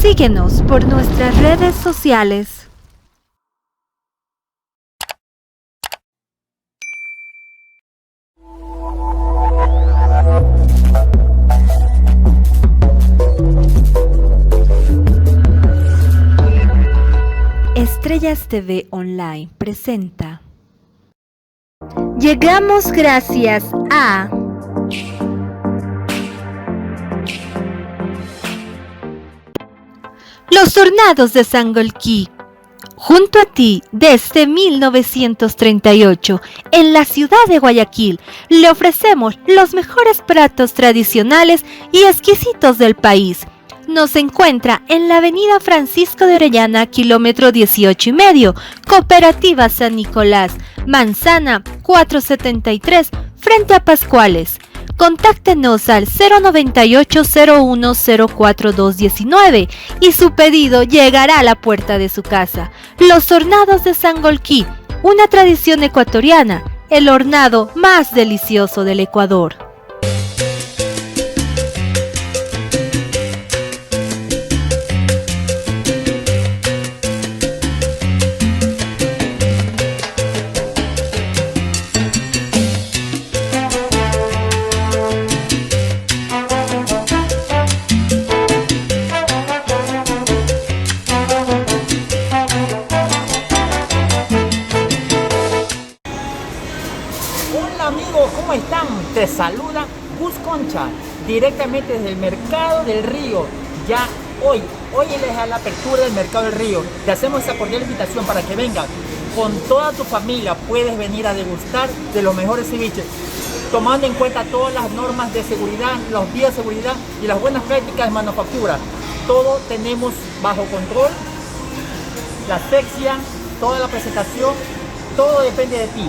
Síguenos por nuestras redes sociales. Estrellas TV Online presenta. Llegamos gracias a Los Tornados de Sangolquí. Junto a ti, desde 1938, en la ciudad de Guayaquil, le ofrecemos los mejores platos tradicionales y exquisitos del país. Nos encuentra en la avenida Francisco de Orellana, kilómetro 18,5, Cooperativa San Nicolás, Manzana 473, frente a Pascuales. Contáctenos al 098-0104-219 y su pedido llegará a la puerta de su casa. Los Tornados de Sangolquí, una tradición ecuatoriana, el hornado más delicioso del Ecuador. ¿Cómo están? Te saluda Gus Concha, directamente desde el Mercado del Río. Ya hoy es la apertura del Mercado del Río. Te hacemos esa cordial invitación para que vengan con toda tu familia. Puedes venir a degustar de los mejores ceviches, tomando en cuenta todas las normas de seguridad, los vías de seguridad y las buenas prácticas de manufactura. Todo tenemos bajo control, la asepsia, toda la presentación, todo depende de ti.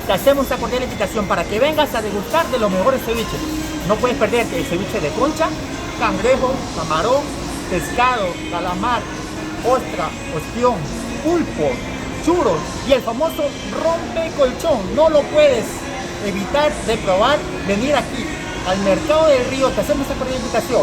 Te hacemos esta cordial invitación para que vengas a degustar de los mejores ceviches. No puedes perderte el ceviche de concha, cangrejo, camarón, pescado, calamar, ostra, ostión, pulpo, churros y el famoso rompecolchón. No lo puedes evitar de probar, venir aquí al Mercado del Río. Te hacemos esta cordial invitación.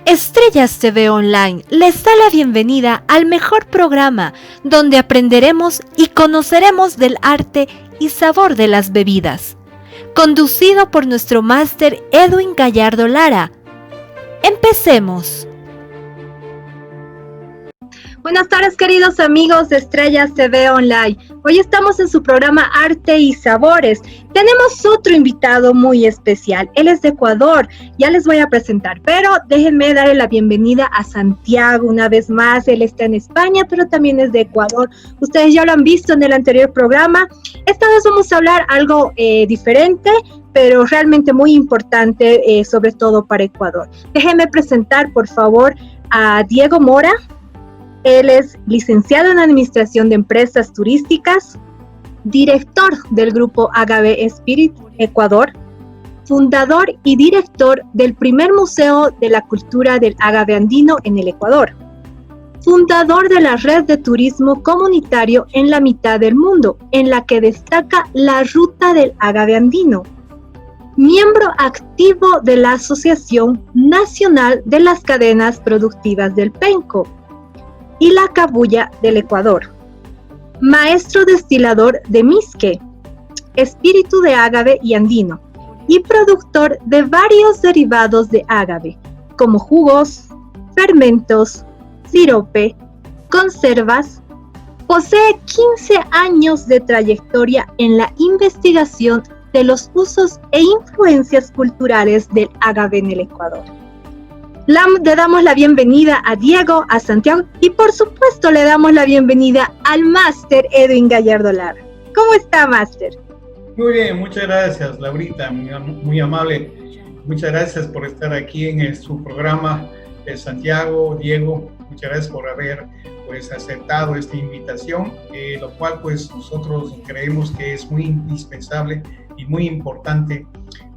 Estrellas TV Online les da la bienvenida al mejor programa donde aprenderemos y conoceremos del arte y sabor de las bebidas. Conducido por nuestro máster Edwin Gallardo Lara. Empecemos. Buenas tardes, queridos amigos de Estrellas TV Online. Hoy estamos en su programa Arte y Sabores. Tenemos otro invitado muy especial. Él es de Ecuador. Ya les voy a presentar, pero déjenme darle la bienvenida a Santiago una vez más. Él está en España, pero también es de Ecuador. Ustedes ya lo han visto en el anterior programa. Esta vez vamos a hablar algo diferente, pero realmente muy importante, sobre todo para Ecuador. Déjenme presentar, por favor, a Diego Mora. Él es licenciado en Administración de Empresas Turísticas, director del Grupo Agave Spirit Ecuador, fundador y director del primer Museo de la Cultura del Agave Andino en el Ecuador, fundador de la Red de Turismo Comunitario en la Mitad del Mundo, en la que destaca la Ruta del Agave Andino, miembro activo de la Asociación Nacional de las Cadenas Productivas del Penco y la Cabuya del Ecuador, maestro destilador de Misque, espíritu de ágave y andino, y productor de varios derivados de ágave, como jugos, fermentos, sirope, conservas. Posee 15 años de trayectoria en la investigación de los usos e influencias culturales del ágave en el Ecuador. Le damos la bienvenida a Diego, a Santiago y por supuesto le damos la bienvenida al máster Edwin Gallardo Lara. ¿Cómo está, máster? Muy bien, muchas gracias, Laurita, muy amable. Muchas gracias por estar aquí en su programa, Santiago, Diego. muchas gracias por haber pues aceptado esta invitación, lo cual pues nosotros creemos que es muy indispensable y muy importante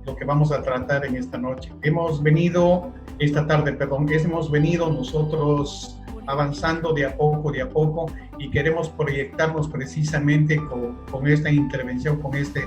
lo que vamos a tratar en esta noche. Hemos venido nosotros avanzando de a poco y queremos proyectarnos precisamente con esta intervención, con esta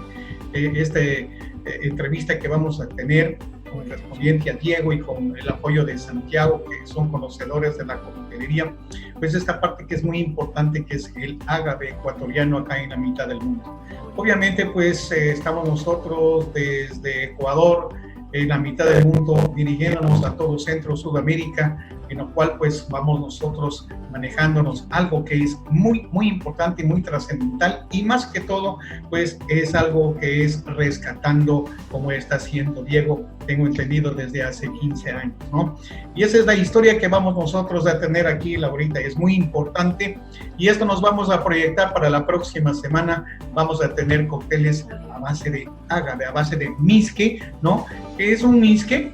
entrevista que vamos a tener con el correspondiente a Diego y con el apoyo de Santiago, que son conocedores de la coctelería, pues esta parte que es muy importante, que es el ágave ecuatoriano acá en la mitad del mundo. Obviamente pues estamos nosotros desde Ecuador, en la mitad del mundo, dirigiéndonos a todo Centro, Sudamérica, en lo cual pues vamos nosotros manejándonos algo que es muy importante y muy trascendental, y más que todo pues es algo que es rescatando, como está haciendo Diego, tengo entendido desde hace 15 años, ¿no? Y esa es la historia que vamos nosotros a tener aquí, Laurita, es muy importante, y esto nos vamos a proyectar para la próxima semana. Vamos a tener cócteles a base de ágave, a base de misque, ¿no? ¿Qué es un misque?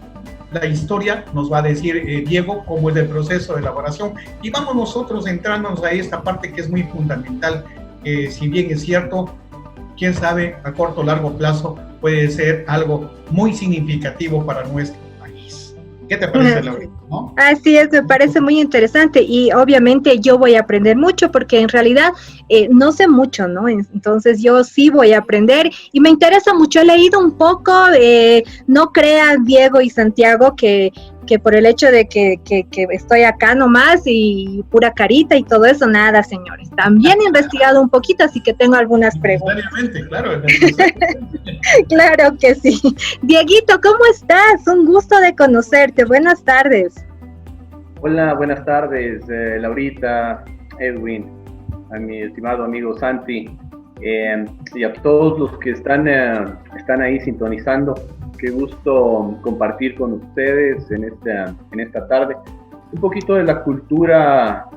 La historia nos va a decir Diego cómo es el proceso de elaboración, y vamos nosotros entrándonos a esta parte que es muy fundamental, que si bien es cierto, quién sabe, a corto o largo plazo puede ser algo muy significativo para nuestro país. ¿Qué te parece, Laurita? ¿No? Así es, me parece muy interesante, y obviamente yo voy a aprender mucho porque en realidad no sé mucho, ¿no? Entonces yo sí voy a aprender y me interesa mucho. He leído un poco, no crean Diego y Santiago que por el hecho de que estoy acá nomás y pura carita y todo eso, nada, señores. También he investigado un poquito, así que tengo algunas preguntas. Claro. Claro que sí. Dieguito, ¿cómo estás? Un gusto de conocerte. Buenas tardes. Hola, buenas tardes, Laurita, Edwin, a mi estimado amigo Santi, y a todos los que están ahí sintonizando. Qué gusto compartir con ustedes en esta tarde un poquito de la cultura,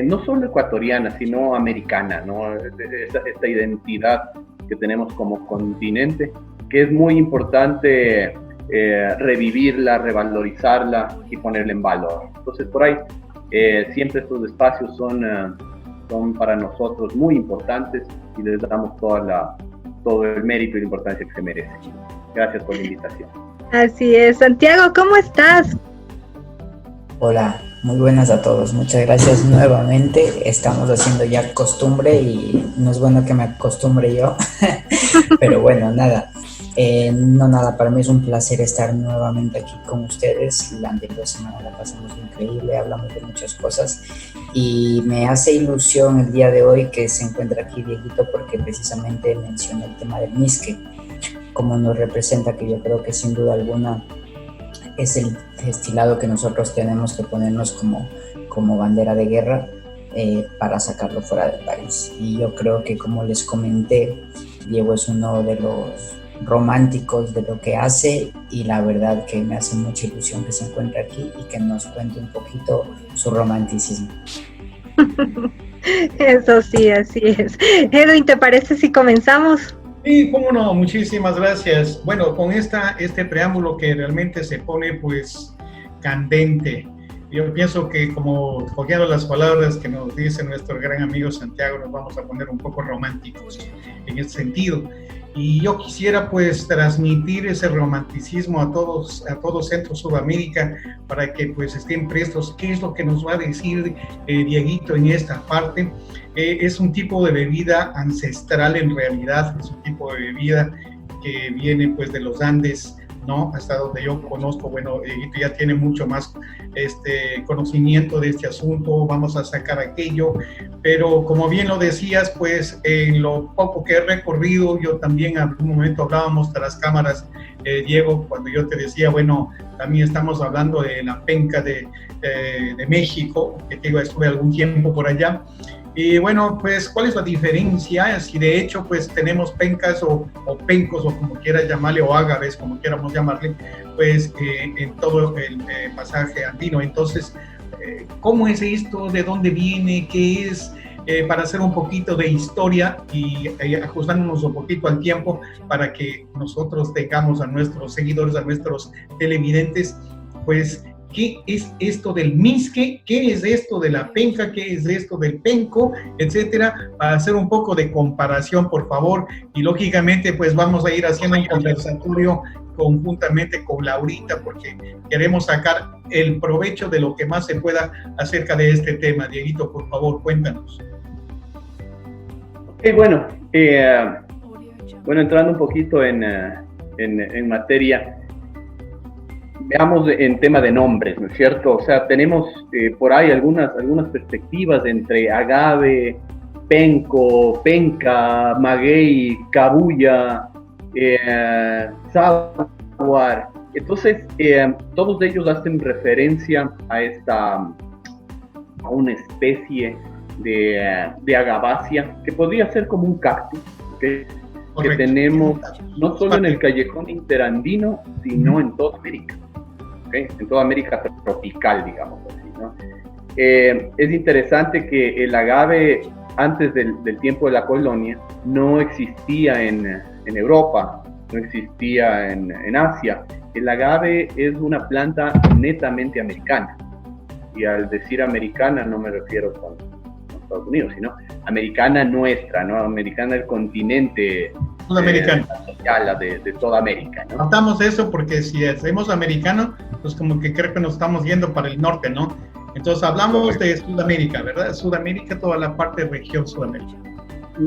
no solo ecuatoriana, sino americana, ¿no? Esta identidad que tenemos como continente, que es muy importante revivirla, revalorizarla y ponerla en valor. Entonces, por ahí, siempre estos espacios son para nosotros muy importantes y les damos todo el mérito y la importancia que se merecen. Gracias por la invitación. Así es. Santiago, ¿cómo estás? Hola, muy buenas a todos. Muchas gracias nuevamente. Estamos haciendo ya costumbre y no es bueno que me acostumbre yo. Pero bueno, nada. Para mí es un placer estar nuevamente aquí con ustedes. La anterior semana la pasamos increíble, hablamos de muchas cosas y me hace ilusión el día de hoy que se encuentra aquí Dieguito, porque precisamente menciona el tema del misque, como nos representa, que yo creo que sin duda alguna es el destilado que nosotros tenemos que ponernos como bandera de guerra para sacarlo fuera del país. Y yo creo que, como les comenté, Diego es uno de los románticos de lo que hace, y la verdad que me hace mucha ilusión que se encuentre aquí y que nos cuente un poquito su romanticismo. Eso sí, así es. Edwin, ¿te parece si comenzamos? Sí, cómo no, muchísimas gracias. Bueno, con este preámbulo que realmente se pone pues candente, yo pienso que, como cogiendo las palabras que nos dice nuestro gran amigo Santiago, nos vamos a poner un poco románticos en ese sentido. Y yo quisiera pues transmitir ese romanticismo a todo Centro Sudamérica, para que pues estén prestos. ¿Qué es lo que nos va a decir Dieguito en esta parte? Es un tipo de bebida ancestral, en realidad es un tipo de bebida que viene pues de los Andes, ¿no? Hasta donde yo conozco. Bueno, Dieguito ya tiene mucho más conocimiento de este asunto, vamos a sacar aquello, pero como bien lo decías, pues en lo poco que he recorrido, yo también en algún momento hablábamos tras cámaras, Diego, cuando yo te decía, bueno, también estamos hablando de la penca de México, que te digo, estuve algún tiempo por allá. Y bueno, pues, ¿cuál es la diferencia? Si de hecho, pues, tenemos pencas o pencos, o como quieras llamarle, o ágaves, como quieramos llamarle, pues, en todo el pasaje andino. Entonces, ¿cómo es esto? ¿De dónde viene? ¿Qué es? Para hacer un poquito de historia y ajustándonos un poquito al tiempo, para que nosotros tengamos a nuestros seguidores, a nuestros televidentes, pues, qué es esto del misque, qué es esto de la penca, qué es esto del penco, etcétera, para hacer un poco de comparación, por favor, y lógicamente pues vamos a ir haciendo un conversatorio conjuntamente con Laurita, porque queremos sacar el provecho de lo que más se pueda acerca de este tema. Dieguito, por favor, cuéntanos. Bueno, entrando un poquito en materia, veamos en tema de nombres, ¿no es cierto? O sea, tenemos por ahí algunas perspectivas entre agave, penco, penca, maguey, cabuya, saguar. Entonces, todos ellos hacen referencia a una especie de agavácea que podría ser como un cactus, ¿okay? Que tenemos no solo en el callejón interandino, sino en toda América, ¿okay? En toda América tropical, digamos así, ¿no? Es interesante que el agave, antes del tiempo de la colonia, no existía en Europa, no existía en Asia. El agave es una planta netamente americana, y al decir americana no me refiero con Estados Unidos, sino americana nuestra, ¿no? Americana del continente sudamericano, de toda América, ¿no? Notamos eso porque si hacemos americano, pues como que creo que nos estamos yendo para el norte, ¿no? Entonces hablamos de Sudamérica, ¿verdad? Sudamérica, toda la parte de región Sudamérica.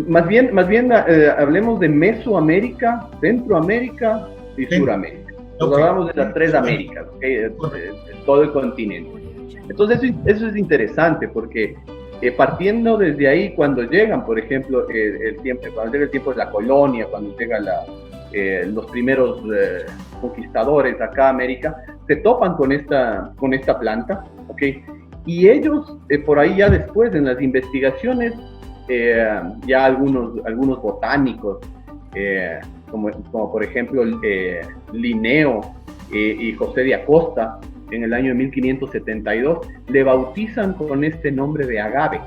Más bien hablemos de Mesoamérica, Centroamérica y Suramérica. Nos hablamos de las tres Américas, ¿okay? De todo el continente. Entonces eso es interesante porque partiendo desde ahí, cuando llegan, por ejemplo, cuando llega el tiempo de la colonia, cuando llegan los primeros conquistadores acá a América, se topan con esta planta, ¿okay? Y ellos, por ahí ya después, en las investigaciones, ya algunos botánicos, como por ejemplo Linneo y José de Acosta, en el año 1572, le bautizan con este nombre de agave,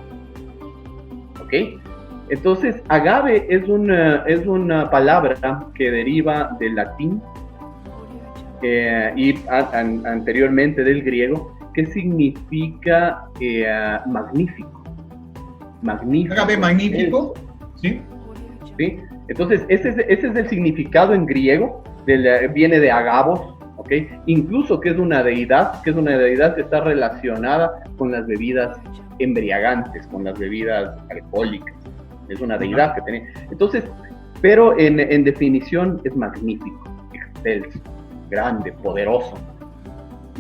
¿ok? Entonces, agave es una palabra que deriva del latín y anteriormente del griego, que significa magnífico. Agave magnífico, ¿sí? ¿Sí? Entonces, ese es el significado en griego, viene de agavos, ¿okay? Incluso que es una deidad que está relacionada con las bebidas embriagantes, con las bebidas alcohólicas. Es una deidad que tenía. Entonces, pero en definición es magnífico, excelso, grande, poderoso.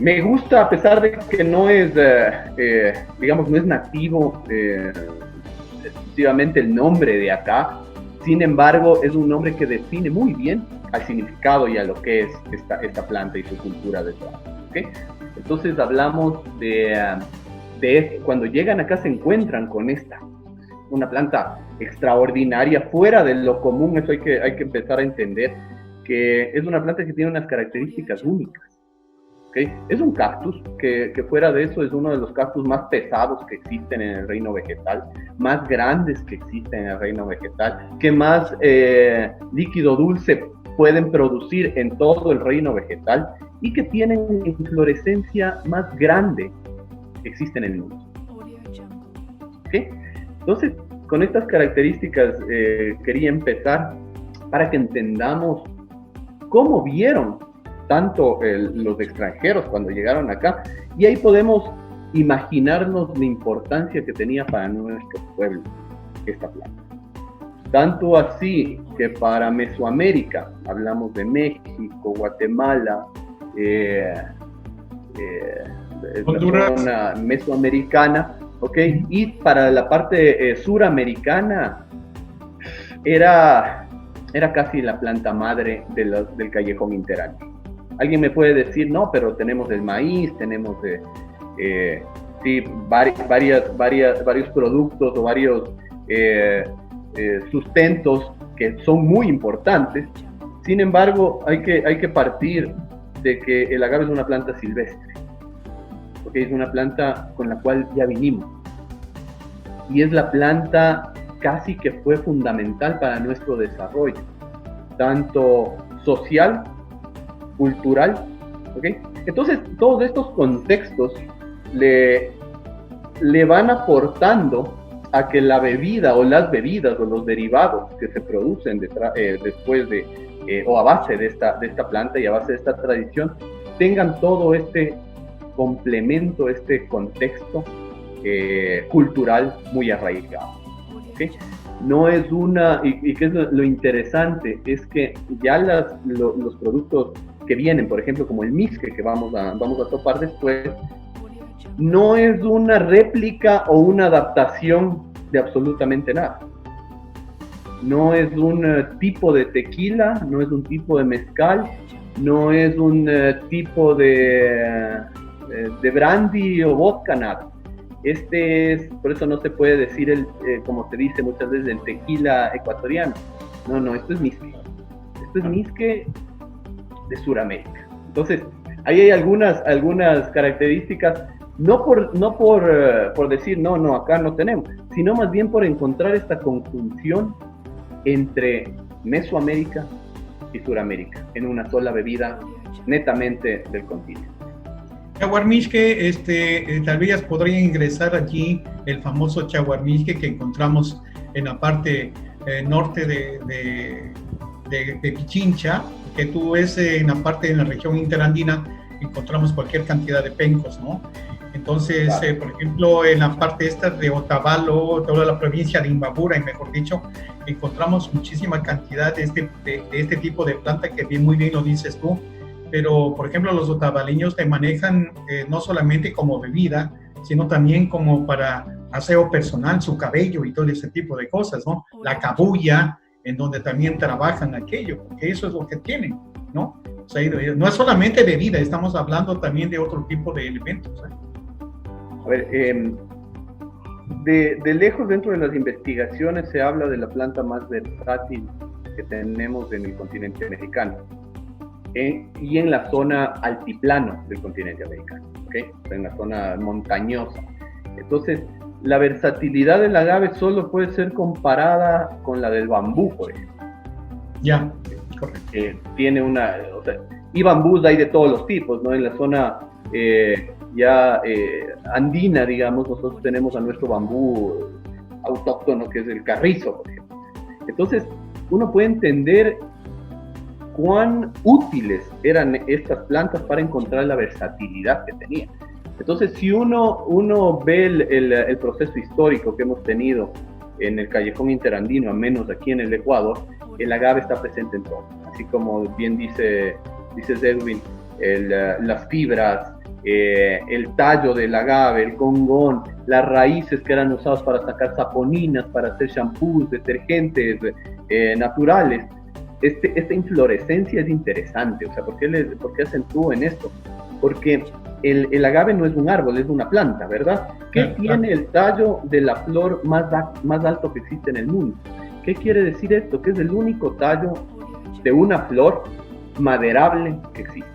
Me gusta, a pesar de que no es, digamos, no es nativo exclusivamente el nombre de acá. Sin embargo, es un nombre que define muy bien al significado y a lo que es esta planta y su cultura detrás, ¿okay? Entonces hablamos de cuando llegan acá se encuentran con una planta extraordinaria, fuera de lo común. Eso hay que empezar a entender, que es una planta que tiene unas características únicas, ¿okay? Es un cactus que fuera de eso es uno de los cactus más pesados que existen en el reino vegetal, más grandes que existen en el reino vegetal, que más líquido dulce pueden producir en todo el reino vegetal y que tienen la inflorescencia más grande que existe en el mundo. ¿Okay? Entonces, con estas características quería empezar para que entendamos cómo vieron tanto los extranjeros cuando llegaron acá, y ahí podemos imaginarnos la importancia que tenía para nuestro pueblo esta planta. Tanto así que para Mesoamérica, hablamos de México, Guatemala, Honduras, la zona mesoamericana, ¿okay? Y para la parte suramericana era casi la planta madre del callejón interandino. Alguien me puede decir, no, pero tenemos el maíz, tenemos varios productos o varios sustentos que son muy importantes. Sin embargo, hay que partir de que el agave es una planta silvestre, porque es una planta con la cual ya vinimos, y es la planta casi que fue fundamental para nuestro desarrollo, tanto social, cultural, ¿okay? Entonces, todos estos contextos le van aportando a que la bebida o las bebidas o los derivados que se producen después de o a base de esta planta y a base de esta tradición tengan todo este complemento, este contexto cultural muy arraigado. ¿Okay? No es y que es lo interesante, es que ya los productos que vienen, por ejemplo, como el misque que vamos a topar después, no es una réplica o una adaptación de absolutamente nada. No es un tipo de tequila, no es un tipo de mezcal, no es un tipo de brandy o vodka, nada. Por eso no se puede decir como se dice muchas veces, el tequila ecuatoriano. No, esto es misque. Esto es misque de Sudamérica. Entonces, ahí hay algunas características, no por decir, no, acá no tenemos, sino más bien por encontrar esta conjunción entre Mesoamérica y Sudamérica en una sola bebida netamente del continente. Chaguarmisque, tal vez podría ingresar allí el famoso chaguarmisque que encontramos en la parte norte de Pichincha, que tú ves en la región interandina, encontramos cualquier cantidad de pencos, ¿no? Entonces, claro. Por ejemplo, en la parte esta de Otavalo, toda la provincia de Imbabura, mejor dicho, encontramos muchísima cantidad de este tipo de planta que muy bien lo dices tú. Pero, por ejemplo, los otavaleños te manejan no solamente como bebida, sino también como para aseo personal, su cabello y todo ese tipo de cosas, ¿no? La cabuya, en donde también trabajan aquello, porque eso es lo que tienen, ¿no? O sea, no es solamente bebida, estamos hablando también de otro tipo de elementos, ¿eh? A ver, de lejos dentro de las investigaciones se habla de la planta más versátil que tenemos en el continente americano. Y en la zona altiplano del continente americano, ¿okay? En la zona montañosa. Entonces, la versatilidad del agave solo puede ser comparada con la del bambú, por ejemplo. Ya, correcto. Tiene y bambús hay de todos los tipos, ¿no? En la zona andina, digamos, nosotros tenemos a nuestro bambú autóctono, que es el carrizo, por ejemplo. Entonces, uno puede entender cuán útiles eran estas plantas para encontrar la versatilidad que tenían. Entonces, si uno ve el proceso histórico que hemos tenido en el callejón interandino, al menos aquí en el Ecuador, el agave está presente en todo. Así como bien dice Edwin, las fibras, el tallo del agave, el congón, las raíces que eran usadas para sacar saponinas, para hacer shampoos, detergentes naturales. Esta inflorescencia es interesante. O sea, ¿por qué acentúo en esto? Porque el agave no es un árbol, es una planta, ¿verdad? ¿Qué tiene el tallo de la flor más alto que existe en el mundo? ¿Qué quiere decir esto? Que es el único tallo de una flor maderable que existe.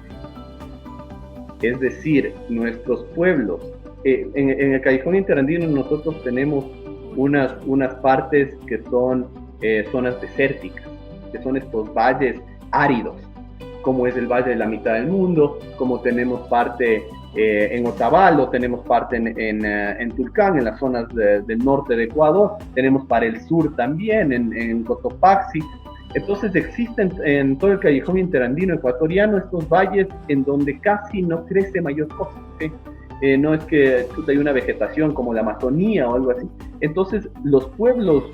Es decir, nuestros pueblos, en el callejón interandino nosotros tenemos unas partes que son zonas desérticas, que son estos valles áridos, como es el Valle de la Mitad del Mundo, como tenemos parte en Otavalo, tenemos parte en Tulcán, en las zonas del norte de Ecuador, tenemos para el sur también, en Cotopaxi. Entonces existen en todo el callejón interandino ecuatoriano estos valles en donde casi no crece mayor cosa, ¿sí? No es que hay una vegetación como la Amazonía o algo así. Entonces los pueblos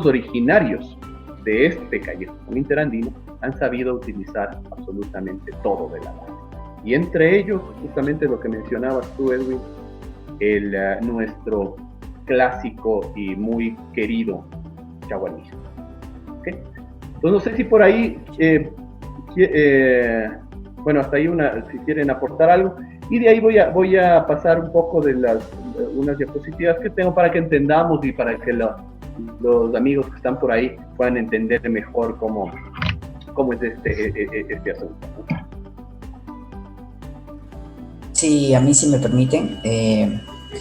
originarios de este callejón interandino han sabido utilizar absolutamente todo del agave. Y entre ellos, justamente lo que mencionabas tú, Edwin, nuestro clásico y muy querido chaguarmisque. ¿Okay? Entonces no sé si por ahí, bueno, hasta ahí si quieren aportar algo, y de ahí voy a pasar un poco de unas diapositivas que tengo para que entendamos y para que los amigos que están por ahí puedan entender mejor cómo es este asunto, ¿no? Sí, a mí si me permiten,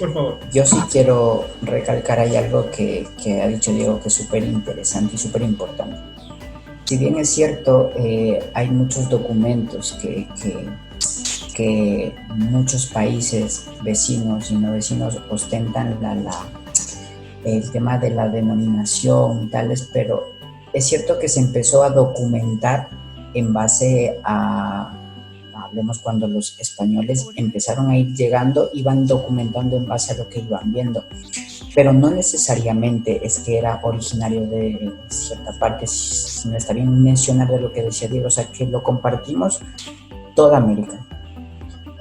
por favor. Yo sí quiero recalcar ahí algo que ha dicho Diego que es súper interesante y súper importante. si bien es cierto, hay muchos documentos que muchos países vecinos y no vecinos ostentan el tema de la denominación y tales, pero es cierto que se empezó a documentar en base hablemos cuando los españoles empezaron a ir llegando, iban documentando en base a lo que iban viendo, pero no necesariamente es que era originario de cierta parte, sino está bien mencionar de lo que decía Diego, o sea, que lo compartimos toda América.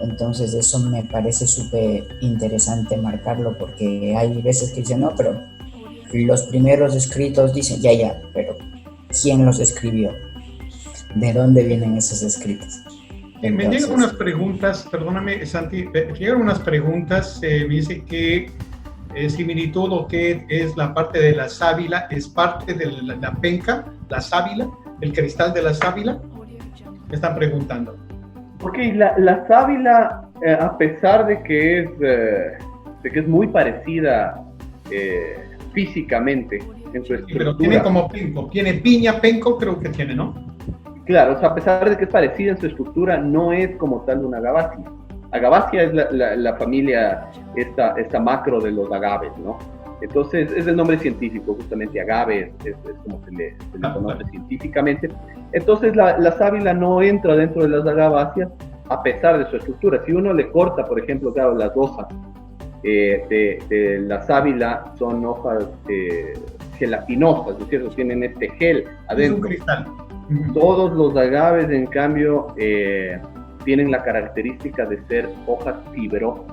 Entonces eso me parece súper interesante marcarlo, porque hay veces que dicen, no, pero los primeros escritos dicen, ya, pero ¿quién los escribió? ¿De dónde vienen esos escritos? Entonces, me llegan unas preguntas, perdóname Santi, me llegan unas preguntas, me dice que similitud o qué es la parte de la sábila, es parte de la penca, la sábila, el cristal de la sábila, me están preguntando. Porque la sábila, a pesar de que es muy parecida físicamente en su estructura. Sí, pero tiene como penco, tiene piña, penco creo que tiene, ¿no? Claro, o sea, a pesar de que es parecida en su estructura, no es como tal una agavácea. Agavácea es la familia, esta macro de los agaves, ¿no? Entonces, es el nombre científico, justamente agave, es como se le conoce científicamente. Entonces, la sábila no entra dentro de las agaváceas, a pesar de su estructura. Si uno le corta, por ejemplo, claro, las hojas de la sábila, son hojas gelatinosas, ¿no es cierto? Tienen este gel adentro. Es un cristal. Todos los agaves, en cambio, tienen la característica de ser hojas fibrosas.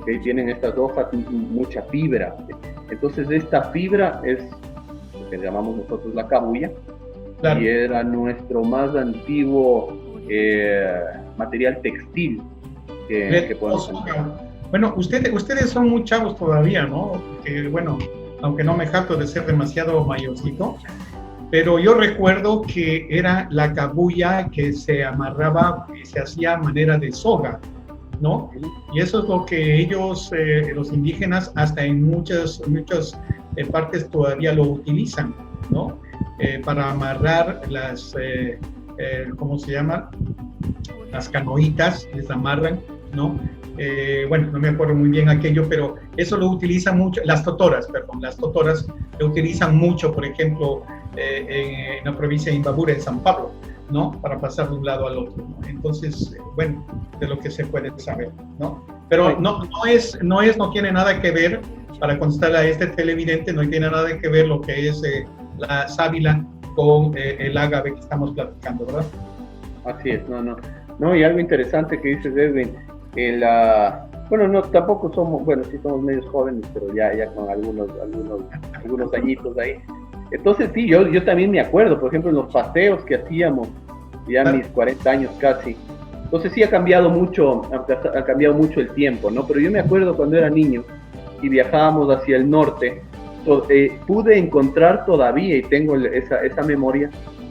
¿Okay? Tienen estas hojas mucha fibra. Entonces esta fibra es lo que llamamos nosotros la cabuya, claro. Y era nuestro más antiguo material textil que podemos encontrar. Bueno, ustedes son muy chavos todavía, ¿no? Porque, bueno, aunque no me jacto de ser demasiado mayorcito, pero yo recuerdo que era la cabuya que se amarraba y se hacía a manera de soga, ¿no? Y eso es lo que ellos, los indígenas, hasta en muchas partes todavía lo utilizan, ¿no? Para amarrar las, ¿cómo se llama? Las canoitas, les amarran, ¿no? Bueno, no me acuerdo muy bien aquello, pero eso lo utilizan mucho, las totoras lo utilizan mucho, por ejemplo, en la provincia de Imbabura, en San Pablo, ¿no? Para pasar de un lado al otro, ¿no? Entonces, bueno, de lo que se puede saber, ¿no? Pero no tiene nada que ver, para contestar a este televidente, no tiene nada que ver lo que es la sábila con el ágave que estamos platicando, ¿verdad? Así es, no, y algo interesante que dices, Edwin, bueno, no, tampoco somos, bueno, sí somos medios jóvenes, pero ya con algunos añitos ahí. Entonces sí, yo también me acuerdo, por ejemplo, en los paseos que hacíamos, ya mis 40 años casi. Entonces sí ha cambiado mucho el tiempo, ¿no? Pero yo me acuerdo cuando era niño y viajábamos hacia el norte, pude encontrar todavía, y tengo esa memoria,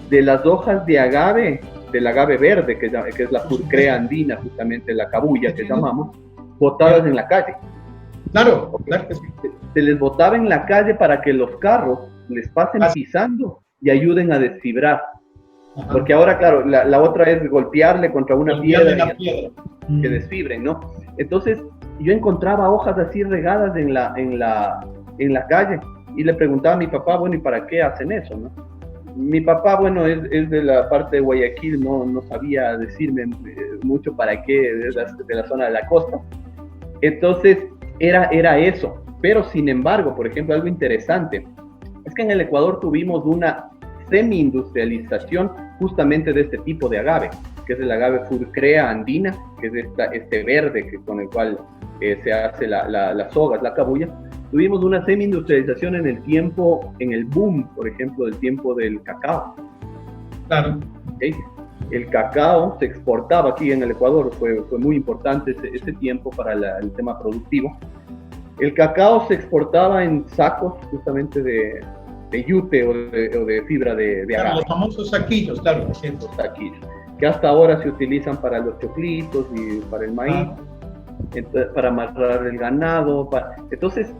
de las hojas de agave, del agave verde, que es la Furcrea andina, justamente la cabuya que llamamos, botadas en la calle. Claro, claro que sí. Se les botaba en la calle para que los carros les pasen pisando y ayuden a desfibrar. Ajá. Porque ahora, claro, la otra es golpearle contra una piedra que desfibren, ¿no? Entonces, yo encontraba hojas así regadas en la calle y le preguntaba a mi papá, bueno, ¿y para qué hacen eso, no? Mi papá, bueno, es de la parte de Guayaquil, no sabía decirme mucho para qué, de la zona de la costa. Entonces, era eso. Pero, sin embargo, por ejemplo, algo interesante es que en el Ecuador tuvimos una semi-industrialización justamente de este tipo de agave, que es el agave Furcrea andina, que es este verde con el cual se hace las sogas, la cabuya. Tuvimos una semi-industrialización en el boom, por ejemplo, del tiempo del cacao. Claro. ¿Okay? El cacao se exportaba aquí en el Ecuador, fue muy importante ese tiempo para el tema productivo. El cacao se exportaba en sacos justamente de yute o de fibra de agave. Claro, los famosos saquillos, claro. Los saquillos, que hasta ahora se utilizan para los choclitos y para el maíz, para amarrar el ganado. Entonces,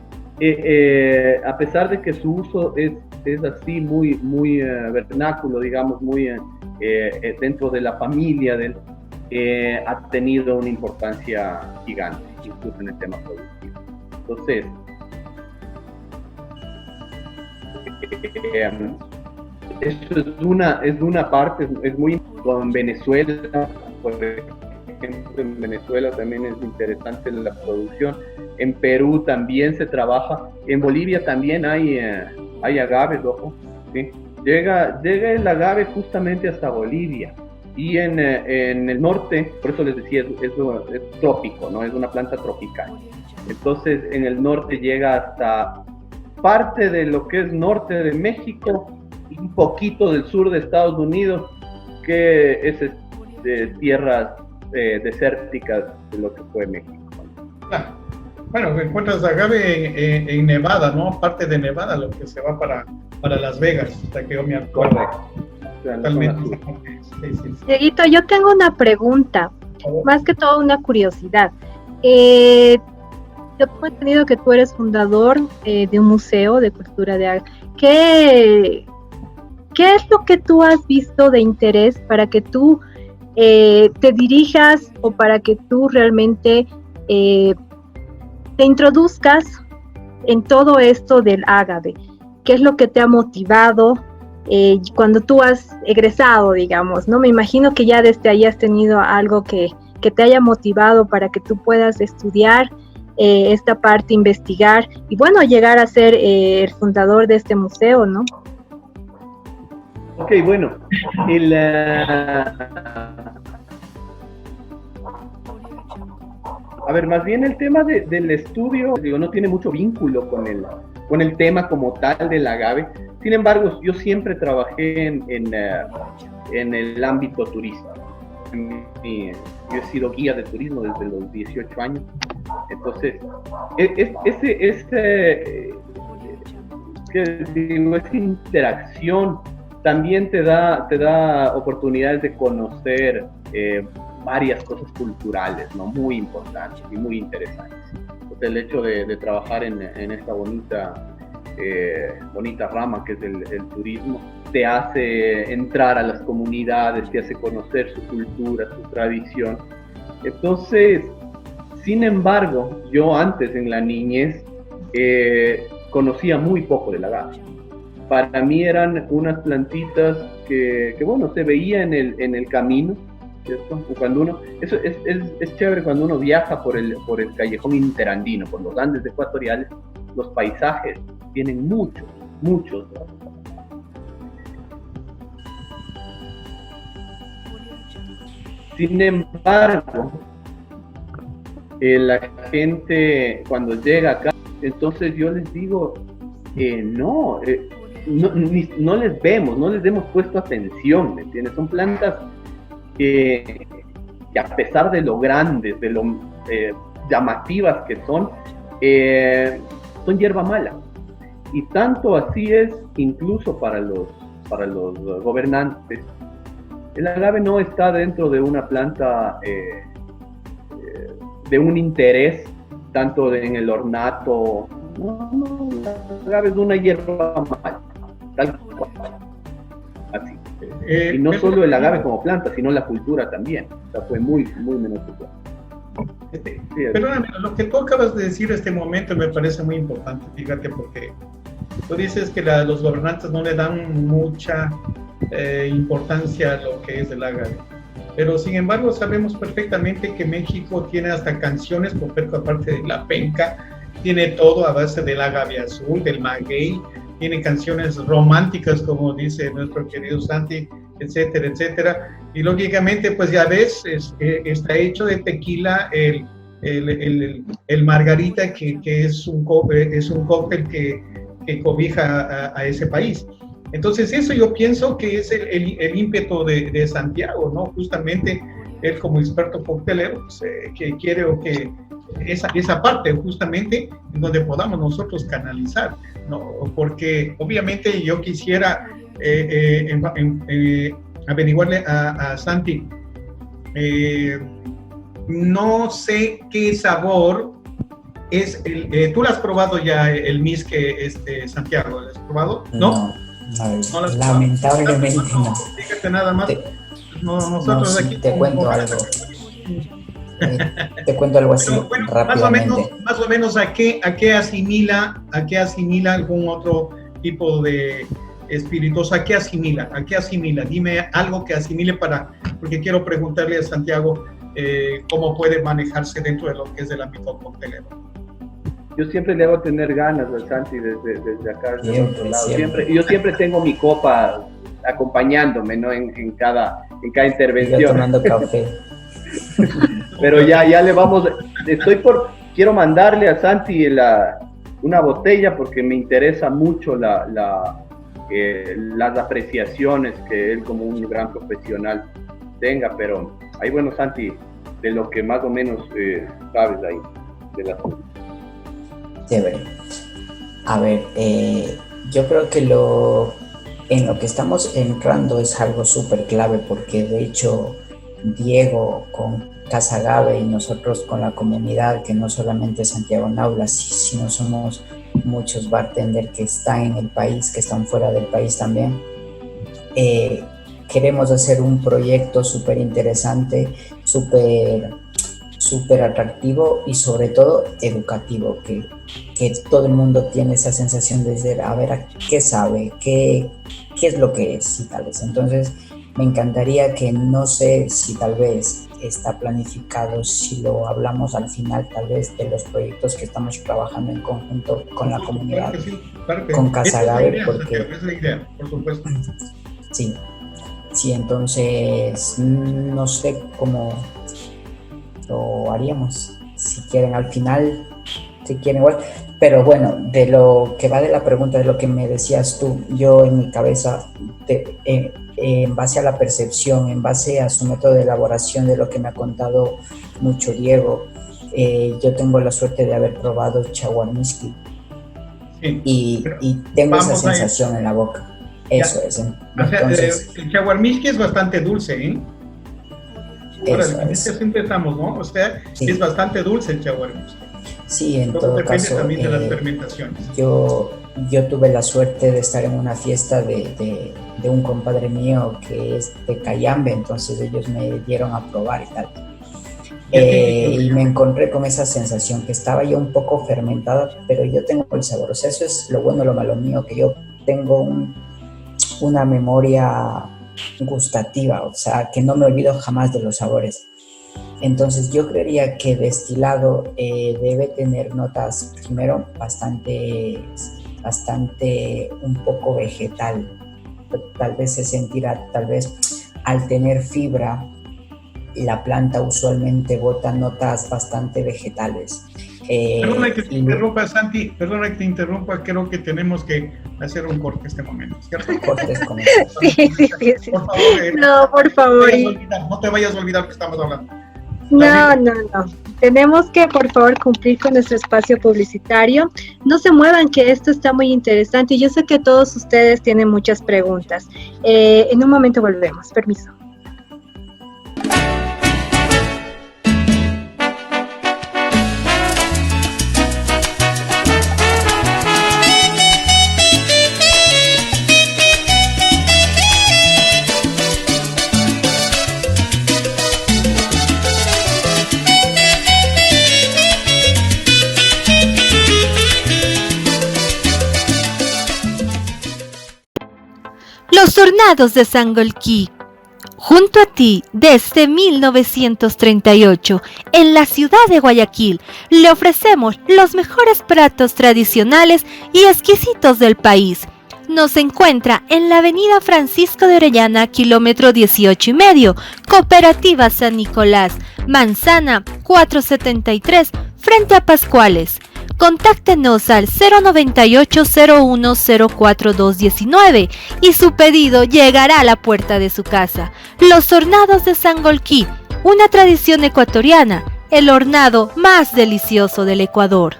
a pesar de que su uso es es así muy vernáculo, digamos, muy dentro de la familia ha tenido una importancia gigante, incluso en el tema productivo. Entonces, eso es una parte, es muy en Venezuela, por ejemplo, en Venezuela también es interesante la producción, en Perú también se trabaja, en Bolivia también hay agaves, ojo, ¿sí? Llega el agave justamente hasta Bolivia, y en el norte, por eso les decía, es trópico, ¿no? Es una planta tropical. Entonces en el norte llega hasta parte de lo que es norte de México y un poquito del sur de Estados Unidos, que es tierras desérticas de lo que fue México. Claro. Bueno, encuentras agave en Nevada, ¿no? Parte de Nevada, lo que se va para Las Vegas, hasta que yo me acuerdo. Correcto. Totalmente. Sí. Dieguito, yo tengo una pregunta, más que todo una curiosidad. Yo tengo entendido que tú eres fundador de un museo de cultura de arte. ¿Qué es lo que tú has visto de interés para que tú te dirijas o para que tú realmente te introduzcas en todo esto del ágave? ¿Qué es lo que te ha motivado cuando tú has egresado, digamos, ¿no? Me imagino que ya desde ahí has tenido algo que te haya motivado para que tú puedas estudiar esta parte, investigar y bueno, llegar a ser el fundador de este museo, ¿no? Ok, bueno, a ver, más bien el tema del estudio, digo, no tiene mucho vínculo con el tema como tal del agave. Sin embargo, yo siempre trabajé en el ámbito turístico. Yo he sido guía de turismo desde los 18 años. Entonces, esa interacción también te da oportunidades de conocer varias cosas culturales, ¿no? Muy importantes y muy interesantes. Entonces, el hecho de trabajar en esta bonita rama que es el turismo, te hace entrar a las comunidades, te hace conocer su cultura, su tradición. Entonces, sin embargo, yo antes en la niñez conocía muy poco del agave. Para mí eran unas plantitas que bueno, se veía en el camino, ¿cierto? Cuando uno, eso es chévere cuando uno viaja por el callejón interandino, por los Andes ecuatoriales, los paisajes tienen muchos, ¿no? Sin embargo, la gente cuando llega acá, entonces yo les digo, no les vemos, no les hemos puesto atención, ¿me entiendes? Son plantas que a pesar de lo grandes, de lo llamativas que son hierba mala. Y tanto así es incluso para los gobernantes. El agave no está dentro de una planta de un interés tanto en el ornato. No, el agave es una hierba mala, tal cual. Así. Y no solo el agave como planta, sino la cultura también. O sea, fue muy menospreciado. Perdóname, lo que tú acabas de decir en este momento me parece muy importante, fíjate, porque tú dices que los gobernantes no le dan mucha importancia a lo que es el agave, pero sin embargo sabemos perfectamente que México tiene hasta canciones, por aparte de la penca, tiene todo a base del agave azul, del maguey, tiene canciones románticas, como dice nuestro querido Santi, etcétera, etcétera. Y lógicamente, pues ya ves, está hecho de tequila el margarita, que es un cóctel que cobija a ese país. Entonces eso yo pienso que es el ímpetu de Santiago, ¿no? Justamente él como experto coctelero, pues, que quiere que esa parte justamente en donde podamos nosotros canalizar, ¿no? Porque obviamente yo quisiera averiguarle a Santi, no sé qué sabor ¿tú lo has probado ya el misque, Santiago? ¿Lo has probado? ¿No? No, lamentablemente no. Fíjate nada más. Nosotros sí, aquí te cuento algo. Te cuento algo así bueno, rápidamente. Más o menos ¿a qué asimila algún otro tipo de espíritus? ¿A qué asimila? Dime algo que asimile porque quiero preguntarle a Santiago cómo puede manejarse dentro de lo que es el ámbito coctelero. Yo siempre le hago tener ganas al Santi desde acá, desde el otro lado. Siempre. Yo siempre tengo mi copa acompañándome, ¿no? En cada intervención. Yo tomando café. Pero ya le vamos. Quiero mandarle a Santi una botella porque me interesa mucho las apreciaciones que él como un gran profesional tenga. Pero ahí, bueno, Santi, de lo que más o menos sabes ahí de la zona. Chévere. A ver, yo creo que en lo que estamos entrando es algo súper clave, porque de hecho Diego con Casa Agave y nosotros con la comunidad, que no solamente Santiago Naula, sino somos muchos bartenders que están en el país, que están fuera del país también, queremos hacer un proyecto súper interesante, súper atractivo y sobre todo educativo, que todo el mundo tiene esa sensación de decir, a ver, ¿qué sabe? ¿Qué es lo que es? Y tal vez. Entonces, me encantaría que, no sé si tal vez está planificado, si lo hablamos al final, tal vez, de los proyectos que estamos trabajando en conjunto con la comunidad, claro que sí. Con Casa Agave, porque... Es la idea, por supuesto. Sí, entonces, no sé cómo lo haríamos, si quieren al final, si quieren igual, pero bueno, de lo que va de la pregunta, de lo que me decías tú, yo en mi cabeza, en base a la percepción, en base a su método de elaboración, de lo que me ha contado mucho Diego, yo tengo la suerte de haber probado chaguarmiski, sí, y tengo esa sensación en la boca. Eso ya. Es. Entonces, el chaguarmiski es bastante dulce, ¿eh? Eso es. Siempre estamos, ¿no? O sea, sí. Es bastante dulce el chaguarmiski. Sí, en todo caso, también de las fermentaciones. Yo tuve la suerte de estar en una fiesta de un compadre mío que es de Cayambe, entonces ellos me dieron a probar y tal. Y me encontré con esa sensación que estaba ya un poco fermentada, pero yo tengo el sabor. O sea, eso es lo bueno, lo malo mío, que yo tengo una memoria gustativa, o sea, que no me olvido jamás de los sabores. Entonces yo creería que destilado debe tener notas, primero, bastante un poco vegetal. Tal vez se sentirá, tal vez al tener fibra, la planta usualmente bota notas bastante vegetales. Perdona que te interrumpa, Santi, creo que tenemos que hacer un corte en este momento, ¿cierto? Cortes con sí. Por favor, no, por favor. No te vayas a olvidar que estamos hablando. No. Tenemos que, por favor, cumplir con nuestro espacio publicitario. No se muevan, que esto está muy interesante y yo sé que todos ustedes tienen muchas preguntas. En un momento volvemos. Permiso. Los Tornados de Sangolquí, junto a ti desde 1938, en la ciudad de Guayaquil, le ofrecemos los mejores platos tradicionales y exquisitos del país. Nos encuentra en la avenida Francisco de Orellana, kilómetro 18,5, Cooperativa San Nicolás, Manzana 473, frente a Pascuales. Contáctenos al 098-0104-219 y su pedido llegará a la puerta de su casa. Los Hornados de Sangolquí, una tradición ecuatoriana, el hornado más delicioso del Ecuador.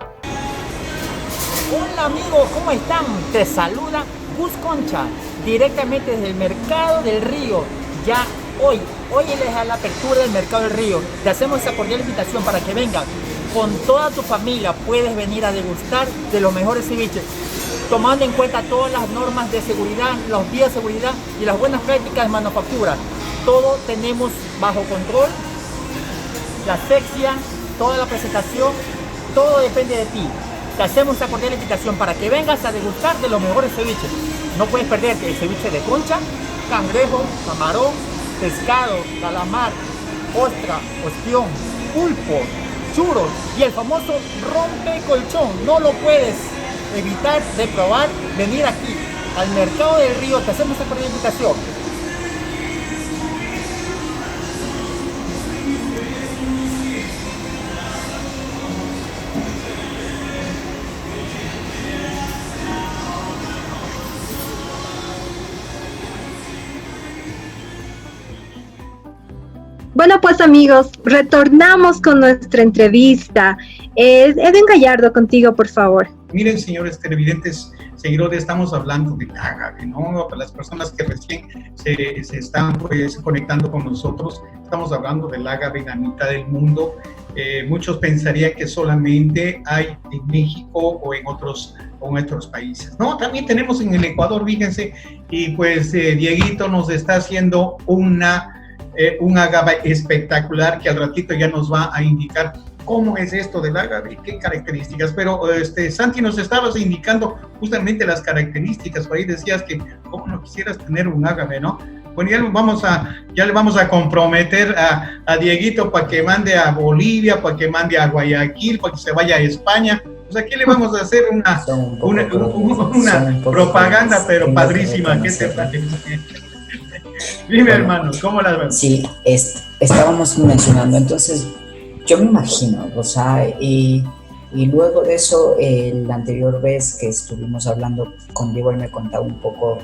Hola amigos, ¿cómo están? Te saluda Gus Concha, directamente desde el Mercado del Río. Ya hoy les da la apertura del Mercado del Río. Te hacemos esa cordial invitación para que vengan. con toda tu familia puedes venir a degustar de los mejores ceviches, tomando en cuenta todas las normas de seguridad, los vías de seguridad y las buenas prácticas de manufactura. Todo tenemos bajo control, la asepsia, toda la presentación, todo depende de ti. Te hacemos esta cordial invitación para que vengas a degustar de los mejores ceviches. No puedes perderte el ceviche de concha, cangrejo, camarón, pescado, calamar, ostra, ostión, pulpo, churros y el famoso rompecolchón. No lo puedes evitar de probar, venir aquí al Mercado del Río. Te hacemos esta cordial invitación. Bueno, pues amigos, retornamos con nuestra entrevista. Edwin Gallardo, contigo, por favor. Miren, señores televidentes, seguidores, estamos hablando de agave, ¿no? Para las personas que recién se están pues, conectando con nosotros, estamos hablando del agave en la mitad del mundo. Muchos pensarían que solamente hay en México o en otros países. No, también tenemos en el Ecuador, fíjense, y pues Dieguito nos está haciendo un agave espectacular que al ratito ya nos va a indicar cómo es esto del agave, qué características. Pero Santi, nos estabas indicando justamente las características, por ahí decías que cómo no quisieras tener un agave, ¿no? Bueno, ya le vamos a comprometer a Dieguito para que mande a Bolivia, para que mande a Guayaquil, para que se vaya a España. Pues aquí le vamos a hacer una propaganda, pero padrísima. ¿Qué te parece? Dime, bueno, hermano, ¿cómo la ves? Sí, estábamos mencionando, entonces, yo me imagino, o sea, y luego de eso, la anterior vez que estuvimos hablando con Diego, él me contaba un poco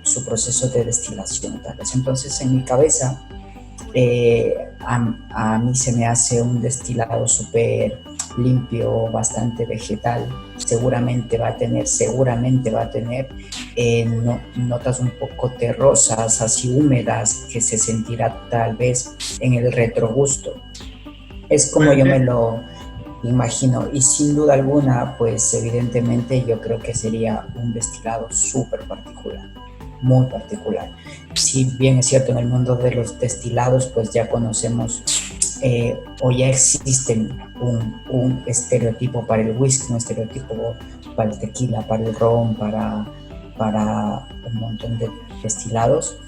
su proceso de destilación, tal vez. Entonces, en mi cabeza, a mí se me hace un destilado súper limpio, bastante vegetal. Seguramente va a tener notas un poco terrosas, así húmedas, que se sentirá tal vez en el retrogusto. Es como yo me lo imagino, y sin duda alguna, pues evidentemente yo creo que sería un destilado súper particular, muy particular. Si bien es cierto, en el mundo de los destilados pues ya conocemos o ya existen un estereotipo para el whisky, un estereotipo para el tequila, para el ron, para un montón de destilados.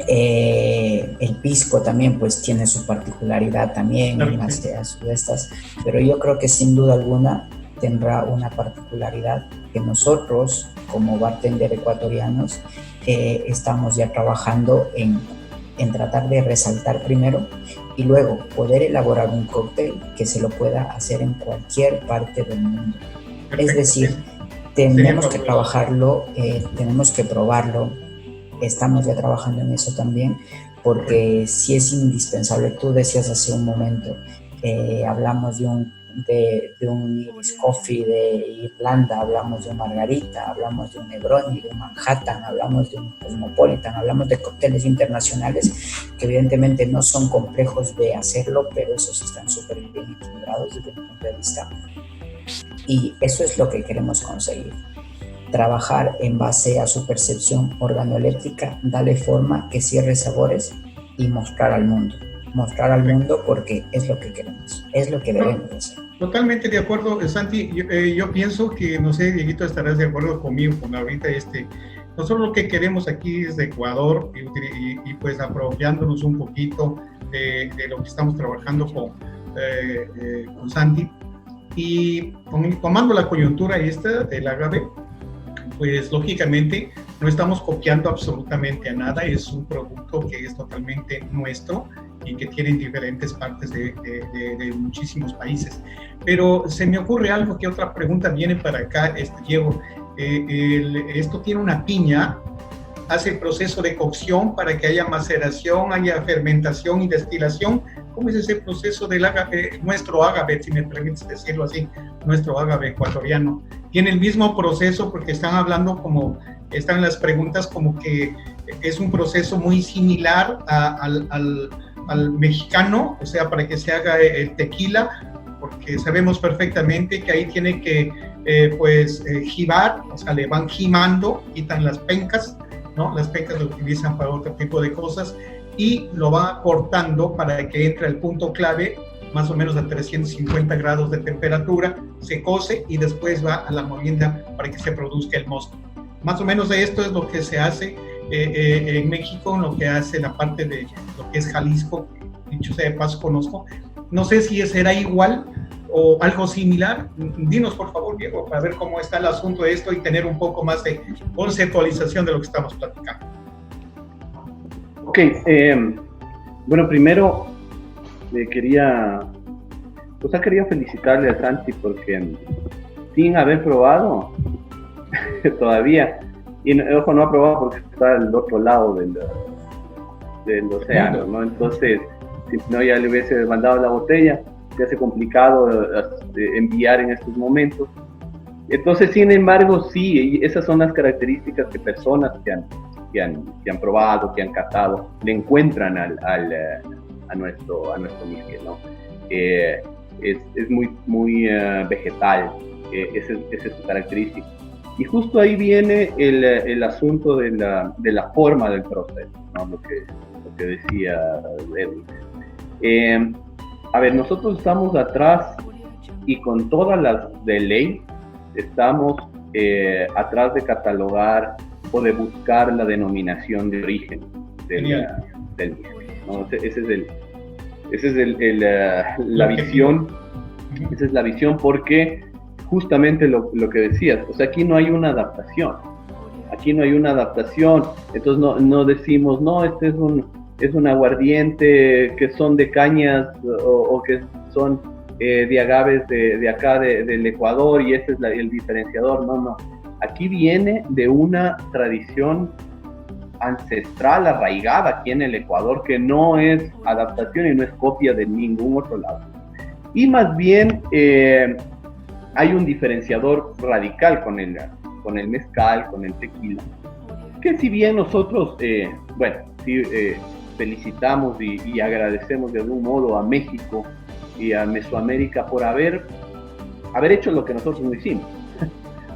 El pisco también pues tiene su particularidad también, pero yo creo que sin duda alguna tendrá una particularidad que nosotros como bartender ecuatorianos estamos ya trabajando en tratar de resaltar primero y luego poder elaborar un cóctel que se lo pueda hacer en cualquier parte del mundo. Perfecto. Es decir, tenemos que trabajarlo, tenemos que probarlo. Estamos ya trabajando en eso también, porque sí es indispensable. Tú decías hace un momento, hablamos de un Irish Coffee de Irlanda, hablamos de un Margarita, hablamos de un Negroni, de un Manhattan, hablamos de un Cosmopolitan, hablamos de cócteles internacionales que evidentemente no son complejos de hacerlo, pero esos están súper bien equilibrados desde mi punto de vista. Y eso es lo que queremos conseguir. Trabajar en base a su percepción organoeléctrica, darle forma, que cierre sabores y mostrar al mundo. Mostrar al mundo porque es lo que queremos, es lo que debemos hacer. Totalmente de acuerdo, Santi. Yo pienso que, no sé, Dieguito, estarás de acuerdo conmigo, con ahorita nosotros lo que queremos aquí es de Ecuador y pues apropiándonos un poquito de lo que estamos trabajando con Santi y tomando la coyuntura esta del agave, pues lógicamente no estamos copiando absolutamente a nada, es un producto que es totalmente nuestro y que tiene en diferentes partes de muchísimos países. Pero se me ocurre algo, que otra pregunta viene para acá, Diego. Esto tiene una piña, hace el proceso de cocción para que haya maceración, haya fermentación y destilación. ¿Cómo es ese proceso del agave, nuestro agave, si me permites decirlo así, nuestro agave ecuatoriano? Tiene el mismo proceso, porque están hablando están las preguntas como que es un proceso muy similar al mexicano, o sea, para que se haga el tequila, porque sabemos perfectamente que ahí tiene que, jibar, o sea, le van jimando, quitan las pencas, ¿no? Las pencas lo utilizan para otro tipo de cosas, y lo va cortando para que entre al punto clave, más o menos a 350 grados de temperatura, se cose y después va a la molienda para que se produzca el mosto. Más o menos esto es lo que se hace en México, lo que hace la parte de lo que es Jalisco, dicho sea de paso conozco. No sé si será igual o algo similar. Dinos por favor, Diego, para ver cómo está el asunto de esto y tener un poco más de conceptualización de lo que estamos platicando. Ok, bueno, primero quería felicitarle a Santi porque sin haber probado todavía, y ojo, no ha probado porque está al otro lado del océano, ¿no? Entonces, si no, ya le hubiese mandado la botella, se hace complicado enviar en estos momentos. Entonces, sin embargo, sí, esas son las características que personas que han probado, que han catado, le encuentran a nuestro whisky, ¿no? Es muy vegetal, esa es su característica. Y justo ahí viene el asunto de la forma del proceso, ¿no? Lo que decía Edwin. A ver, nosotros estamos atrás y con todas las de ley estamos atrás de catalogar o de buscar la denominación de origen del whisky, ¿no? Esa es la visión. Esa es la visión porque justamente lo que decías, o sea, aquí no hay una adaptación. Entonces no decimos, no, este es un aguardiente que son de cañas o que son de agaves de acá del Ecuador y ese es el diferenciador. No. Aquí viene de una tradición ancestral arraigada aquí en el Ecuador que no es adaptación y no es copia de ningún otro lado. Y más bien hay un diferenciador radical con el mezcal, con el tequila, que si bien nosotros, felicitamos y agradecemos de algún modo a México y a Mesoamérica por haber hecho lo que nosotros no hicimos,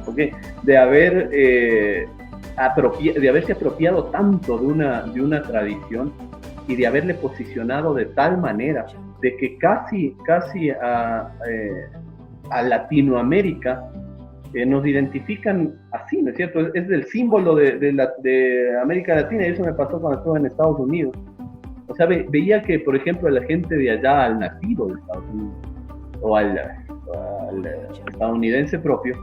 ¿okay? De haberse apropiado tanto de una tradición y de haberle posicionado de tal manera de que casi a Latinoamérica nos identifican así, ¿no es cierto? Es el símbolo de América Latina, y eso me pasó cuando estuve en Estados Unidos. O sea, veía que, por ejemplo, a la gente de allá, al nativo de Estados Unidos, o al estadounidense propio,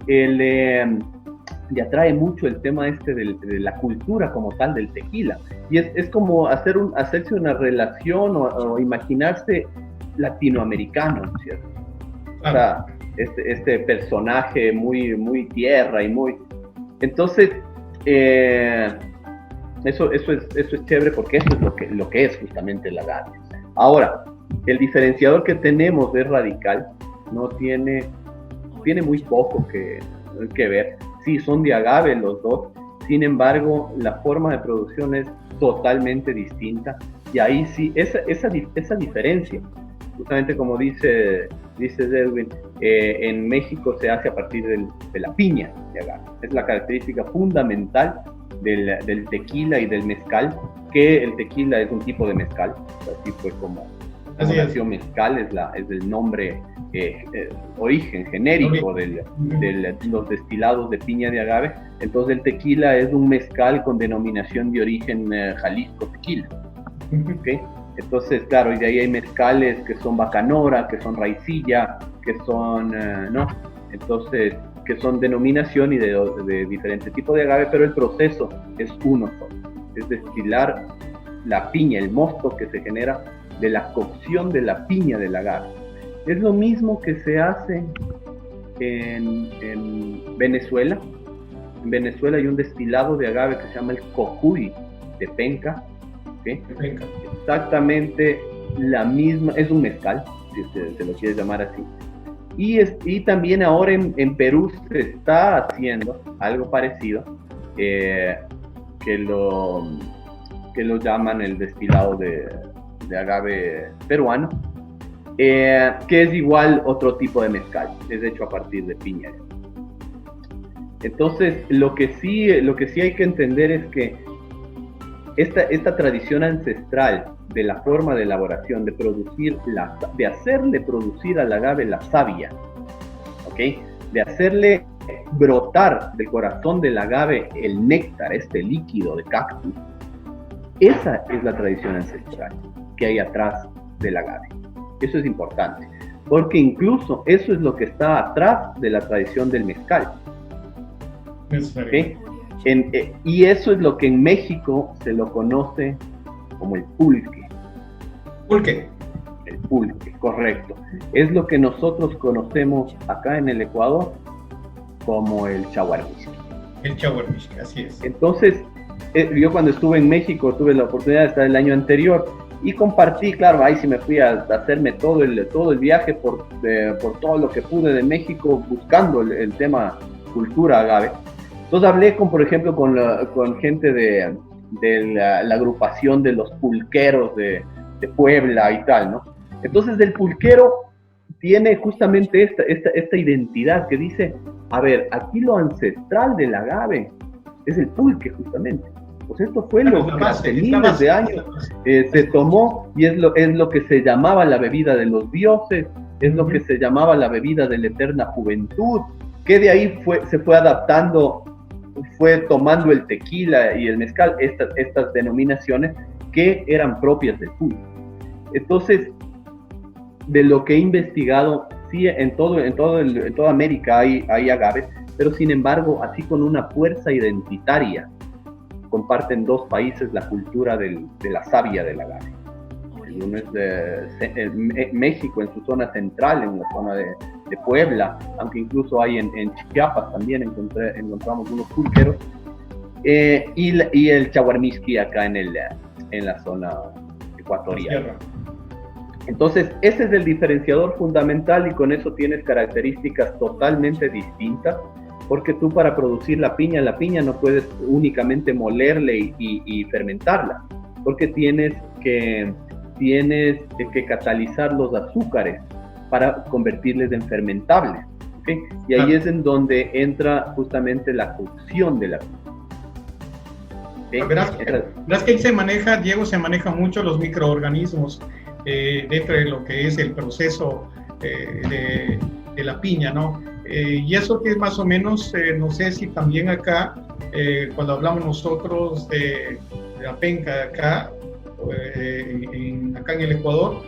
le atrae mucho el tema de la cultura como tal del tequila. Y es como hacerse una relación o imaginarse latinoamericano, ¿no es cierto? O sea, este personaje muy tierra y muy... Entonces, eso es chévere porque eso es lo que es justamente el agave. Ahora, el diferenciador que tenemos es radical, no tiene muy poco que ver. Sí, son de agave los dos, sin embargo, la forma de producción es totalmente distinta y ahí sí, esa diferencia, justamente como dice Edwin, en México se hace a partir de la piña de agave. Es la característica fundamental del tequila y del mezcal, que el tequila es un tipo de mezcal, así fue como nació mezcal, es el nombre, origen genérico de los destilados de piña de agave. Entonces el tequila es un mezcal con denominación de origen Jalisco tequila, ¿okay? Entonces, claro, y de ahí hay mezcales que son bacanora, que son raicilla, que son, ¿no? Entonces, que son denominación y de diferentes tipos de agave, pero el proceso es uno solo. Es destilar la piña, el mosto que se genera de la cocción de la piña del agave. Es lo mismo que se hace en Venezuela. En Venezuela hay un destilado de agave que se llama el cocuy de penca, ¿okay? Exactamente la misma, es un mezcal, si se lo quiere llamar así. Y también ahora en Perú se está haciendo algo parecido, que lo llaman el destilado de de agave peruano, que es igual otro tipo de mezcal, es hecho a partir de piña. Entonces, lo que sí hay que entender es que esta tradición ancestral de la forma de elaboración, de hacerle producir al agave la savia, ¿ok? De hacerle brotar del corazón del agave el néctar, este líquido de cactus. Esa es la tradición ancestral que hay atrás del agave. Eso es importante, porque incluso eso es lo que está atrás de la tradición del mezcal. ¿Okay? Y eso es lo que en México se lo conoce como el pulque. ¿Pulque? El pulque, correcto. Es lo que nosotros conocemos acá en el Ecuador como el chaguarmisqui. El chaguarmisqui, así es. Entonces, yo cuando estuve en México tuve la oportunidad de estar el año anterior y compartí, claro, ahí sí me fui a hacerme todo el viaje por todo lo que pude de México buscando el tema cultura agave. Entonces hablé por ejemplo, con gente de la agrupación de los pulqueros de Puebla y tal, ¿no? Entonces el pulquero tiene justamente esta identidad que dice, a ver, aquí lo ancestral del agave es el pulque justamente. Pues esto fue lo que hace miles de años se tomó y es lo que se llamaba la bebida de los dioses, es lo que se llamaba la bebida de la eterna juventud, que de ahí se fue adaptando, fue tomando el tequila y el mezcal, estas denominaciones que eran propias del pulque. Entonces, de lo que he investigado, sí, en toda América hay agaves, pero sin embargo, así con una fuerza identitaria, comparten dos países la cultura de la savia del agave. Uno es México en su zona central, en la zona de Puebla, aunque incluso hay en Chiapas también encontramos unos pulqueros, y el chaguarmisqui acá en la zona ecuatoriana. Entonces, ese es el diferenciador fundamental y con eso tienes características totalmente distintas, porque tú para producir la piña no puedes únicamente molerle y fermentarla, porque tienes que catalizar los azúcares para convertirles en fermentables, ¿okay? Y ahí es en donde entra justamente la cocción de la piña. ¿Okay? Verás que ahí Diego, se maneja mucho los microorganismos dentro de lo que es el proceso de la piña, ¿no? Y eso que es más o menos, no sé si también acá, cuando hablamos nosotros de la penca de acá, acá en el Ecuador,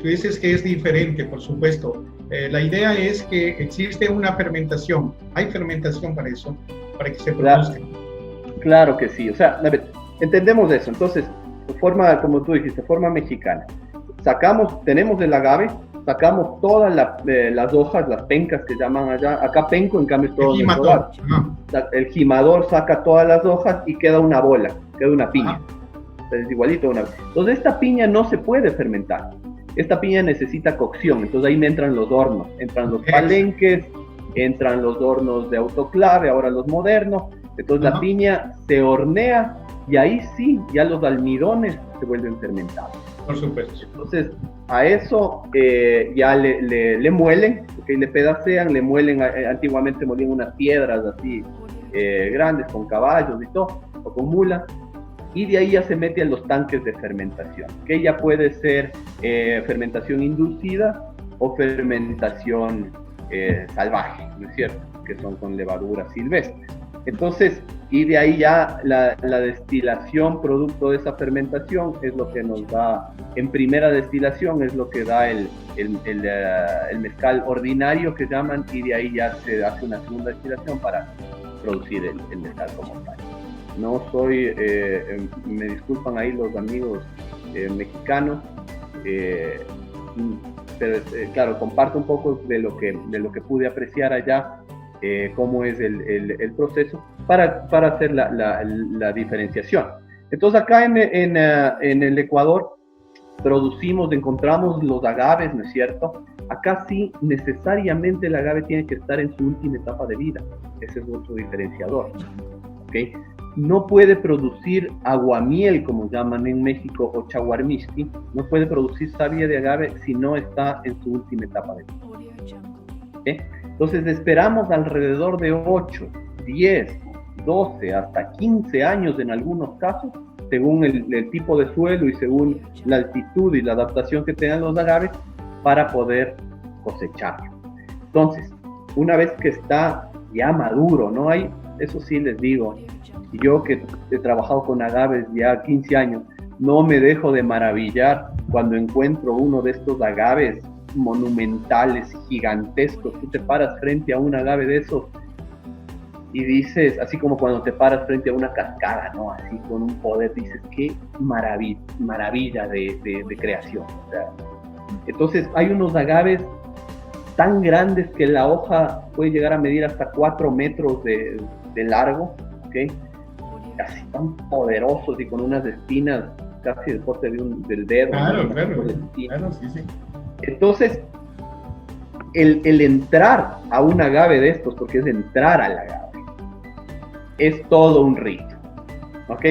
tú dices que es diferente, por supuesto. La idea es que existe una fermentación, hay fermentación para eso, para que se produzca. Claro que sí, o sea, a ver, entendemos eso. Entonces, forma, como tú dijiste, forma mexicana. Tenemos el agave, sacamos todas las hojas, las pencas que llaman allá. Acá penco, en cambio, es todo. El gimador saca todas las hojas y queda una bola, queda una piña. Es igualito a una. Entonces, esta piña no se puede fermentar. Esta piña necesita cocción. Entonces, ahí me entran los hornos. Entran los palenques, entran los hornos de autoclave, ahora los modernos. Entonces, la piña se hornea y ahí sí, ya los almidones se vuelven fermentados. Por supuesto. Entonces, a eso ya le muelen, okay, le pedacean, le muelen, antiguamente molían unas piedras así grandes con caballos y todo, o con mulas, y de ahí ya se mete a los tanques de fermentación, que ya puede ser fermentación inducida o fermentación salvaje, ¿no es cierto? Que son con levaduras silvestres. Entonces, y de ahí ya la destilación producto de esa fermentación es lo que nos da, en primera destilación es lo que da el mezcal ordinario que llaman, y de ahí ya se hace una segunda destilación para producir el mezcal como tal. No soy, me disculpan ahí los amigos mexicanos, pero claro, comparto un poco de lo que pude apreciar allá. Cómo es el proceso para hacer la diferenciación. Entonces acá en el Ecuador encontramos los agaves, ¿no es cierto? Acá sí necesariamente el agave tiene que estar en su última etapa de vida. Ese es otro diferenciador, ¿okay? no puede producir aguamiel, como llaman en México, o chaguarmishki, no puede producir savia de agave si no está en su última etapa de vida. ¿Okay? Entonces esperamos alrededor de 8, 10, 12, hasta 15 años en algunos casos, según el tipo de suelo y según la altitud y la adaptación que tengan los agaves, para poder cosecharlo. Entonces, una vez que está ya maduro, no hay, eso sí les digo, yo que he trabajado con agaves ya 15 años, no me dejo de maravillar cuando encuentro uno de estos agaves monumentales, gigantescos. Tú te paras frente a un agave de esos y dices, así como cuando te paras frente a una cascada, ¿no? Así con un poder, dices, qué maravilla de creación. O sea, entonces hay unos agaves tan grandes que la hoja puede llegar a medir hasta 4 metros de largo, ¿okay? Casi tan poderosos y con unas espinas casi del porte del dedo. Claro, sí. Entonces, el entrar a un agave de estos, porque es entrar al agave, es todo un rito, ¿ok?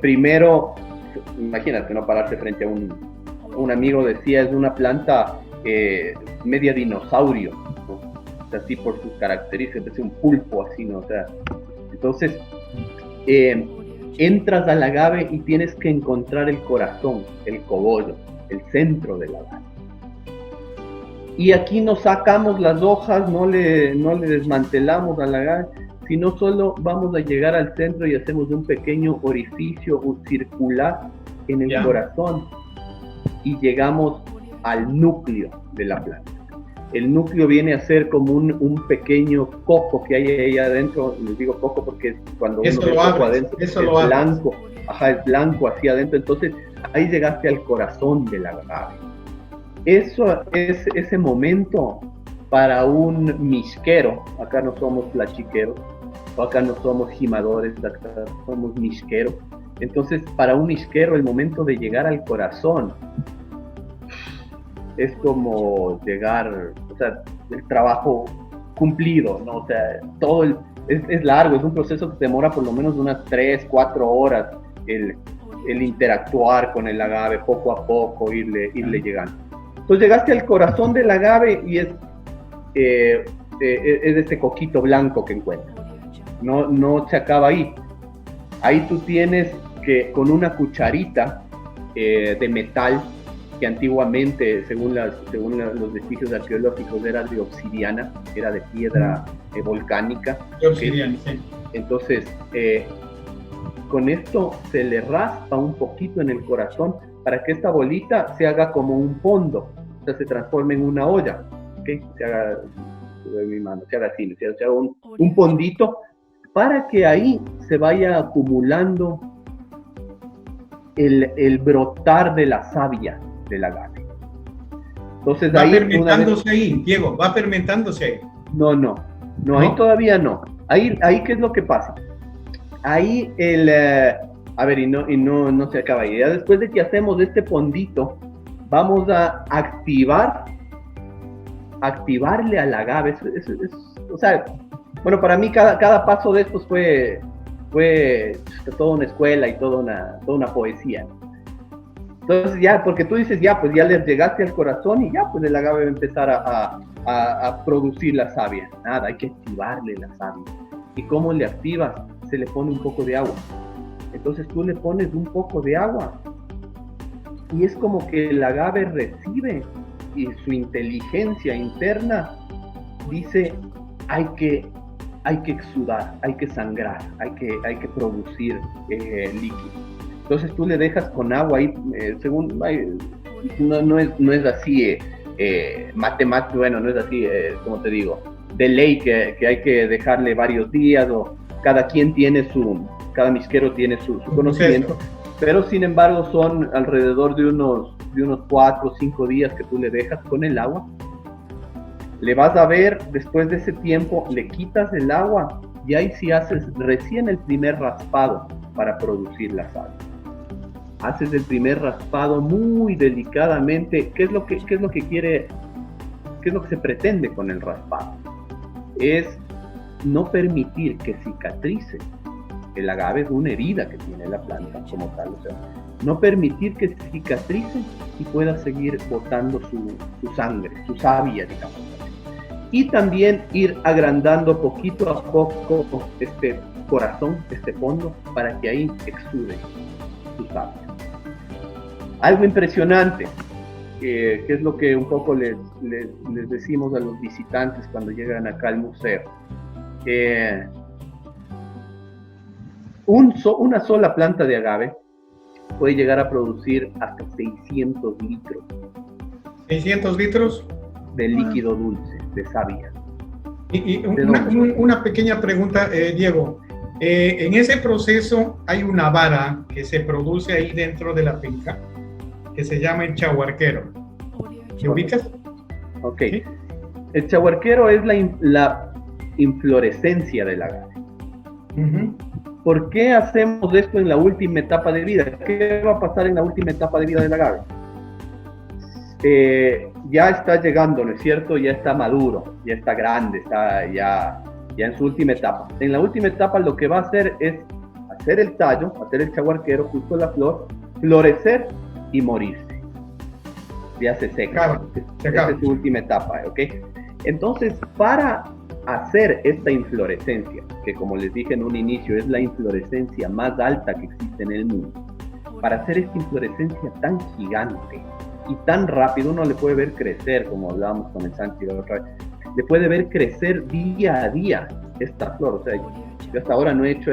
Primero, imagínate, no pararte frente a un amigo decía, es una planta media dinosaurio, ¿no? O sea, así por sus características, es un pulpo así, ¿no? O sea, entonces, entras al agave y tienes que encontrar el corazón, el cogollo, el centro del agave. Y aquí no sacamos las hojas, no le desmantelamos al agave, sino solo vamos a llegar al centro y hacemos un pequeño orificio circular en el corazón y llegamos al núcleo de la planta. El núcleo viene a ser como un pequeño coco que hay ahí adentro. Les digo coco porque cuando uno ve coco adentro es blanco, es blanco así adentro. Entonces ahí llegaste al corazón del agave. Eso es ese momento para un mixquero. Acá no somos plachiqueros, acá no somos gimadores, acá somos mixqueros. Entonces para un mixquero el momento de llegar al corazón es como llegar, o sea, el trabajo cumplido, ¿no? O sea, todo es largo, es un proceso que demora por lo menos unas 3, 4 horas el interactuar con el agave, poco a poco irle llegando. Entonces llegaste al corazón del agave y es este coquito blanco que encuentras. No se acaba ahí. Ahí tú tienes que con una cucharita de metal, que antiguamente, según los vestigios arqueológicos, era de obsidiana, era de piedra volcánica. De obsidiana, sí. Entonces, con esto se le raspa un poquito en el corazón para que esta bolita se haga como un fondo, o sea, se transforme en una olla, ¿okay? Se haga, mi mano, se haga así, se haga un fondito, para que ahí se vaya acumulando el brotar de la savia del agave. Entonces, va ahí fermentándose ahí, Diego, va fermentándose ahí. No, ahí todavía no. Ahí, ¿qué es lo que pasa? Ahí a ver, y no se acaba ahí. Ya después de que hacemos este fondito, vamos a activarle al agave. O sea, bueno, para mí cada paso de estos fue toda una escuela y toda una poesía. Entonces ya, porque tú dices, ya, pues ya les llegaste al corazón y ya, pues el agave va a empezar a producir la savia. Nada, hay que activarle la savia. ¿Y cómo le activas? Se le pone un poco de agua. Entonces tú le pones un poco de agua y es como que el agave recibe y su inteligencia interna dice, hay que exudar, hay que sangrar, hay que producir líquido. Entonces tú le dejas con agua ahí, según, no es así matemático, bueno, no es así, como te digo, de ley que hay que dejarle varios días, o cada mixquero tiene su conocimiento, pero sin embargo son alrededor de unos 4 o 5 días que tú le dejas con el agua. Le vas a ver, después de ese tiempo, le quitas el agua y ahí sí haces recién el primer raspado para producir la savia. Haces el primer raspado muy delicadamente. ¿Qué es lo que se pretende con el raspado? Es no permitir que cicatrice el agave es una herida que tiene la planta como tal, o sea, no permitir que cicatrice y pueda seguir botando su sangre, su savia, digamos. Y también ir agrandando poquito a poco este corazón, este fondo, para que ahí exude su savia. Algo impresionante, que es lo que un poco les decimos a los visitantes cuando llegan acá al museo. Una sola planta de agave puede llegar a producir hasta 600 litros. ¿600 litros? De líquido dulce, de savia. Y una pequeña pregunta, Diego. En ese proceso hay una vara que se produce ahí dentro de la finca que se llama el chaguarquero. ¿Te ubicas? Ok. ¿Sí? El chaguarquero es la inflorescencia del agave. Uh-huh. ¿Por qué hacemos esto en la última etapa de vida? ¿Qué va a pasar en la última etapa de vida del agave? Ya está llegando, ¿no es cierto? Ya está maduro, ya está grande, está ya en su última etapa. En la última etapa lo que va a hacer es hacer el tallo, hacer el chaguarquero, justo la flor, florecer y morirse. Ya se seca. Esa es su última etapa, ¿ok? Entonces, para hacer esta inflorescencia, que como les dije en un inicio, es la inflorescencia más alta que existe en el mundo, para hacer esta inflorescencia tan gigante y tan rápido, uno le puede ver crecer, como hablábamos con el Santi la otra vez, le puede ver crecer día a día esta flor. O sea, yo hasta ahora no he hecho,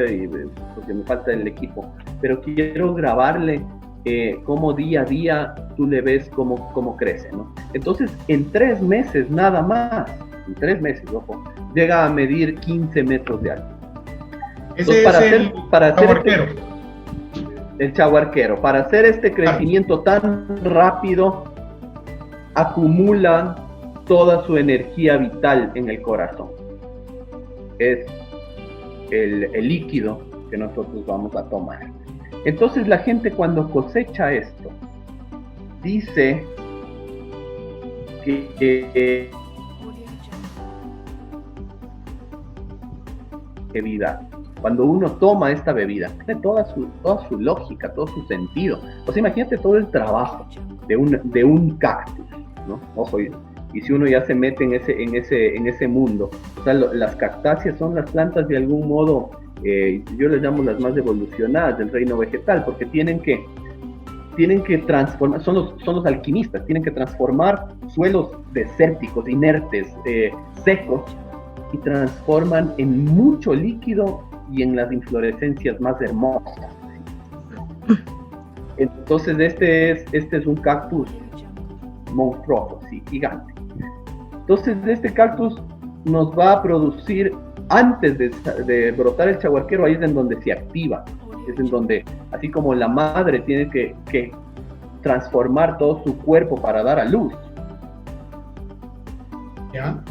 porque me falta el equipo, pero quiero grabarle cómo día a día tú le ves cómo crece, ¿no? Entonces, en 3 meses nada más, en 3 meses, ojo, llega a medir 15 metros de alto. Ese entonces, es el chaguarquero. El chaguarquero, para hacer este crecimiento tan rápido, acumula toda su energía vital en el corazón. Es el líquido que nosotros vamos a tomar. Entonces la gente cuando cosecha esto, dice que bebida. Cuando uno toma esta bebida, tiene toda su lógica, todo su sentido. O sea, imagínate todo el trabajo de un cactus, ¿no? Ojo, y si uno ya se mete en ese mundo, o sea, las cactáceas son las plantas de algún modo, yo les llamo las más evolucionadas del reino vegetal, porque tienen que transformar, son los alquimistas, tienen que transformar suelos desérticos, inertes, secos, y transforman en mucho líquido y en las inflorescencias más hermosas. Entonces este es un cactus monstruoso, sí, gigante. Entonces este cactus nos va a producir, antes de brotar el chaguarquero, ahí es en donde se activa, es en donde, así como la madre tiene que transformar todo su cuerpo para dar a luz, ¿ya?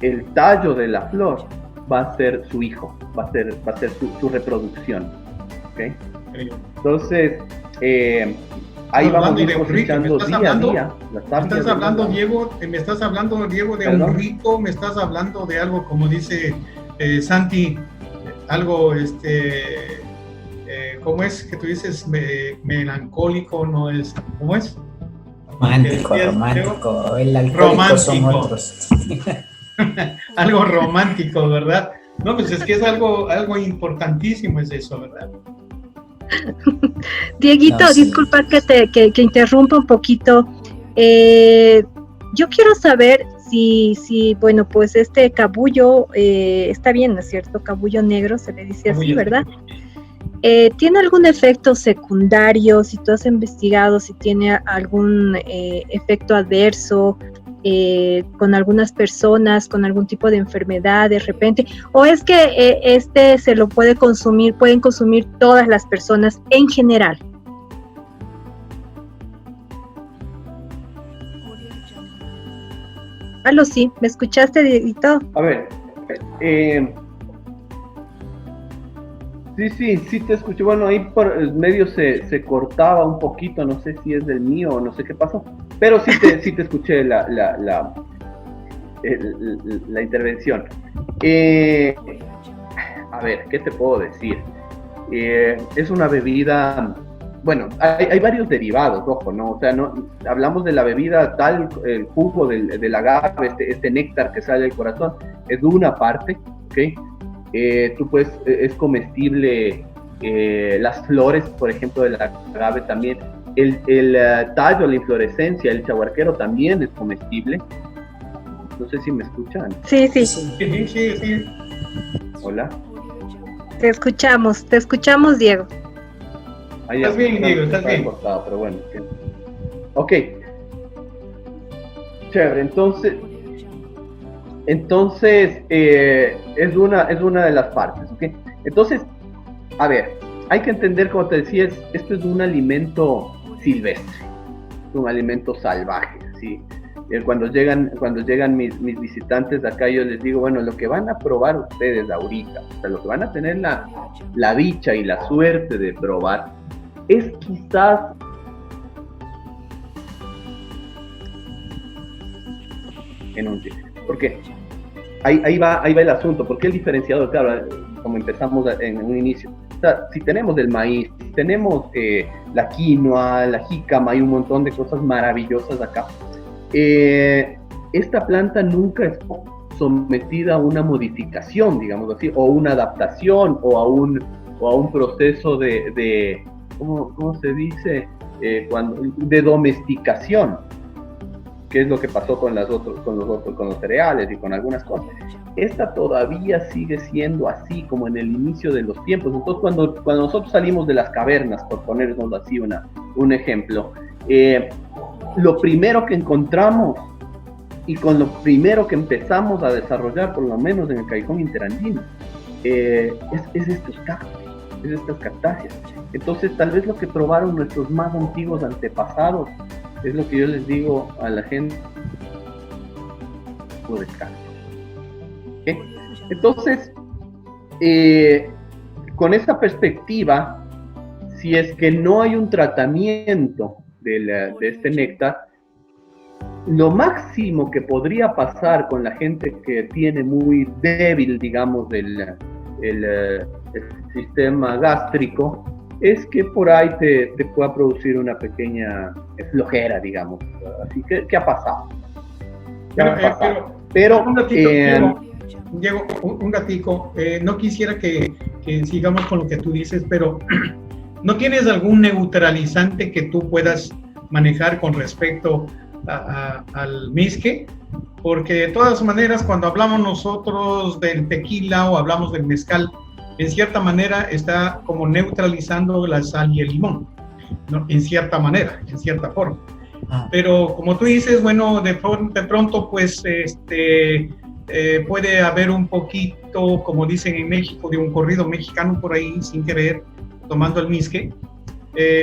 El tallo de la flor va a ser su hijo, va a ser su reproducción, ¿okay? Entonces, ahí vamos a ir cosechando día a día. Me estás hablando, Diego, de ¿perdón? Un rico, me estás hablando de algo, como dice Santi, algo, ¿cómo es que tú dices? Melancólico, no es, ¿cómo es? Romántico, el alcohólico son otros. Algo romántico, ¿verdad? No, pues es que es algo importantísimo, es eso, ¿verdad? Dieguito, no, sí. Disculpa que interrumpa un poquito. Yo quiero saber si bueno, pues este cabullo, está bien, ¿no es cierto? Cabullo negro, se le dice así, ¿verdad? ¿Tiene algún efecto secundario? Si tú has investigado, si tiene algún efecto adverso con algunas personas, con algún tipo de enfermedad de repente, o es que se lo pueden consumir todas las personas en general. Aló, sí, ¿me escuchaste, Dieguito? A ver, sí te escuché. Bueno, ahí por el medio se cortaba un poquito, no sé si es del mío o no sé qué pasó, pero sí te escuché la intervención. A ver, ¿qué te puedo decir? Es una bebida, bueno, hay varios derivados, ojo, ¿no? O sea, no hablamos de la bebida tal, el jugo del agave, este néctar que sale del corazón, es de una parte, ¿ok? Tú puedes, es comestible, las flores, por ejemplo, del agave también, el tallo, la inflorescencia, el chaguarquero también es comestible. No sé si me escuchan. Sí. Sí. Hola. Te escuchamos, Diego. Estás bien, Diego, estás bien. Cortado, pero bueno. Ok. Chévere, entonces es una de las partes, ¿ok? Entonces, a ver, hay que entender, como te decía, esto es un alimento silvestre, es un alimento salvaje, ¿sí? Cuando llegan mis visitantes de acá, yo les digo, bueno, lo que van a probar ustedes ahorita, o sea, lo que van a tener la dicha y la suerte de probar, es quizás en un... ¿Por qué? Ahí va el asunto. ¿Por qué el diferenciador? Claro, como empezamos en un inicio. O sea, si tenemos el maíz, tenemos la quinoa, la jícama, hay un montón de cosas maravillosas acá. Esta planta nunca es sometida a una modificación, digamos así, o una adaptación, o a un proceso de ¿cómo se dice? De domesticación, que es lo que pasó con los cereales y con algunas cosas. Esta todavía sigue siendo así, como en el inicio de los tiempos. Entonces, cuando nosotros salimos de las cavernas, por ponernos así un ejemplo, lo primero que encontramos y con lo primero que empezamos a desarrollar, por lo menos en el Callejón Interandino, es estos cactus, es estas cactáceas. Entonces, tal vez lo que probaron nuestros más antiguos antepasados es lo que yo les digo a la gente de cactus. ¿Okay? Entonces, con esta perspectiva, si es que no hay un tratamiento de este néctar, lo máximo que podría pasar con la gente que tiene muy débil, digamos, el sistema gástrico, es que por ahí te pueda producir una pequeña flojera, digamos. Así que, ¿qué ha pasado? Pero un ratito, Diego, un ratico, no quisiera que sigamos con lo que tú dices, pero ¿no tienes algún neutralizante que tú puedas manejar con respecto al misque? Porque de todas maneras, cuando hablamos nosotros del tequila o hablamos del mezcal, en cierta manera está como neutralizando la sal y el limón, ¿no? En cierta manera, en cierta forma. Pero como tú dices, bueno, de pronto pues puede haber un poquito, como dicen en México, de un corrido mexicano por ahí, sin querer, tomando el misque.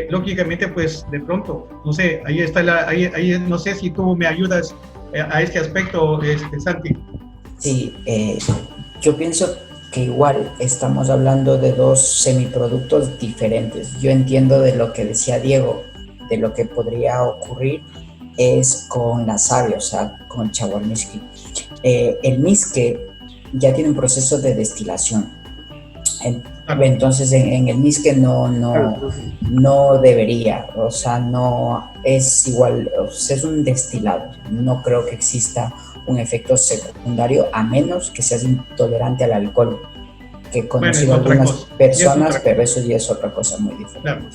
Lógicamente, pues de pronto, no sé, ahí está ahí no sé si tú me ayudas a este aspecto, Santi. Sí, yo pienso que igual estamos hablando de dos semiproductos diferentes. Yo entiendo de lo que decía Diego, de lo que podría ocurrir es con la savia, o sea, con el chaguarmisque. El misque ya tiene un proceso de destilación. Entonces en el misque no debería, o sea, no es igual, o sea, es un destilado. No creo que exista un efecto secundario, a menos que seas intolerante al alcohol, que he conocido algunas personas, pero eso ya es otra cosa muy diferente. Claro,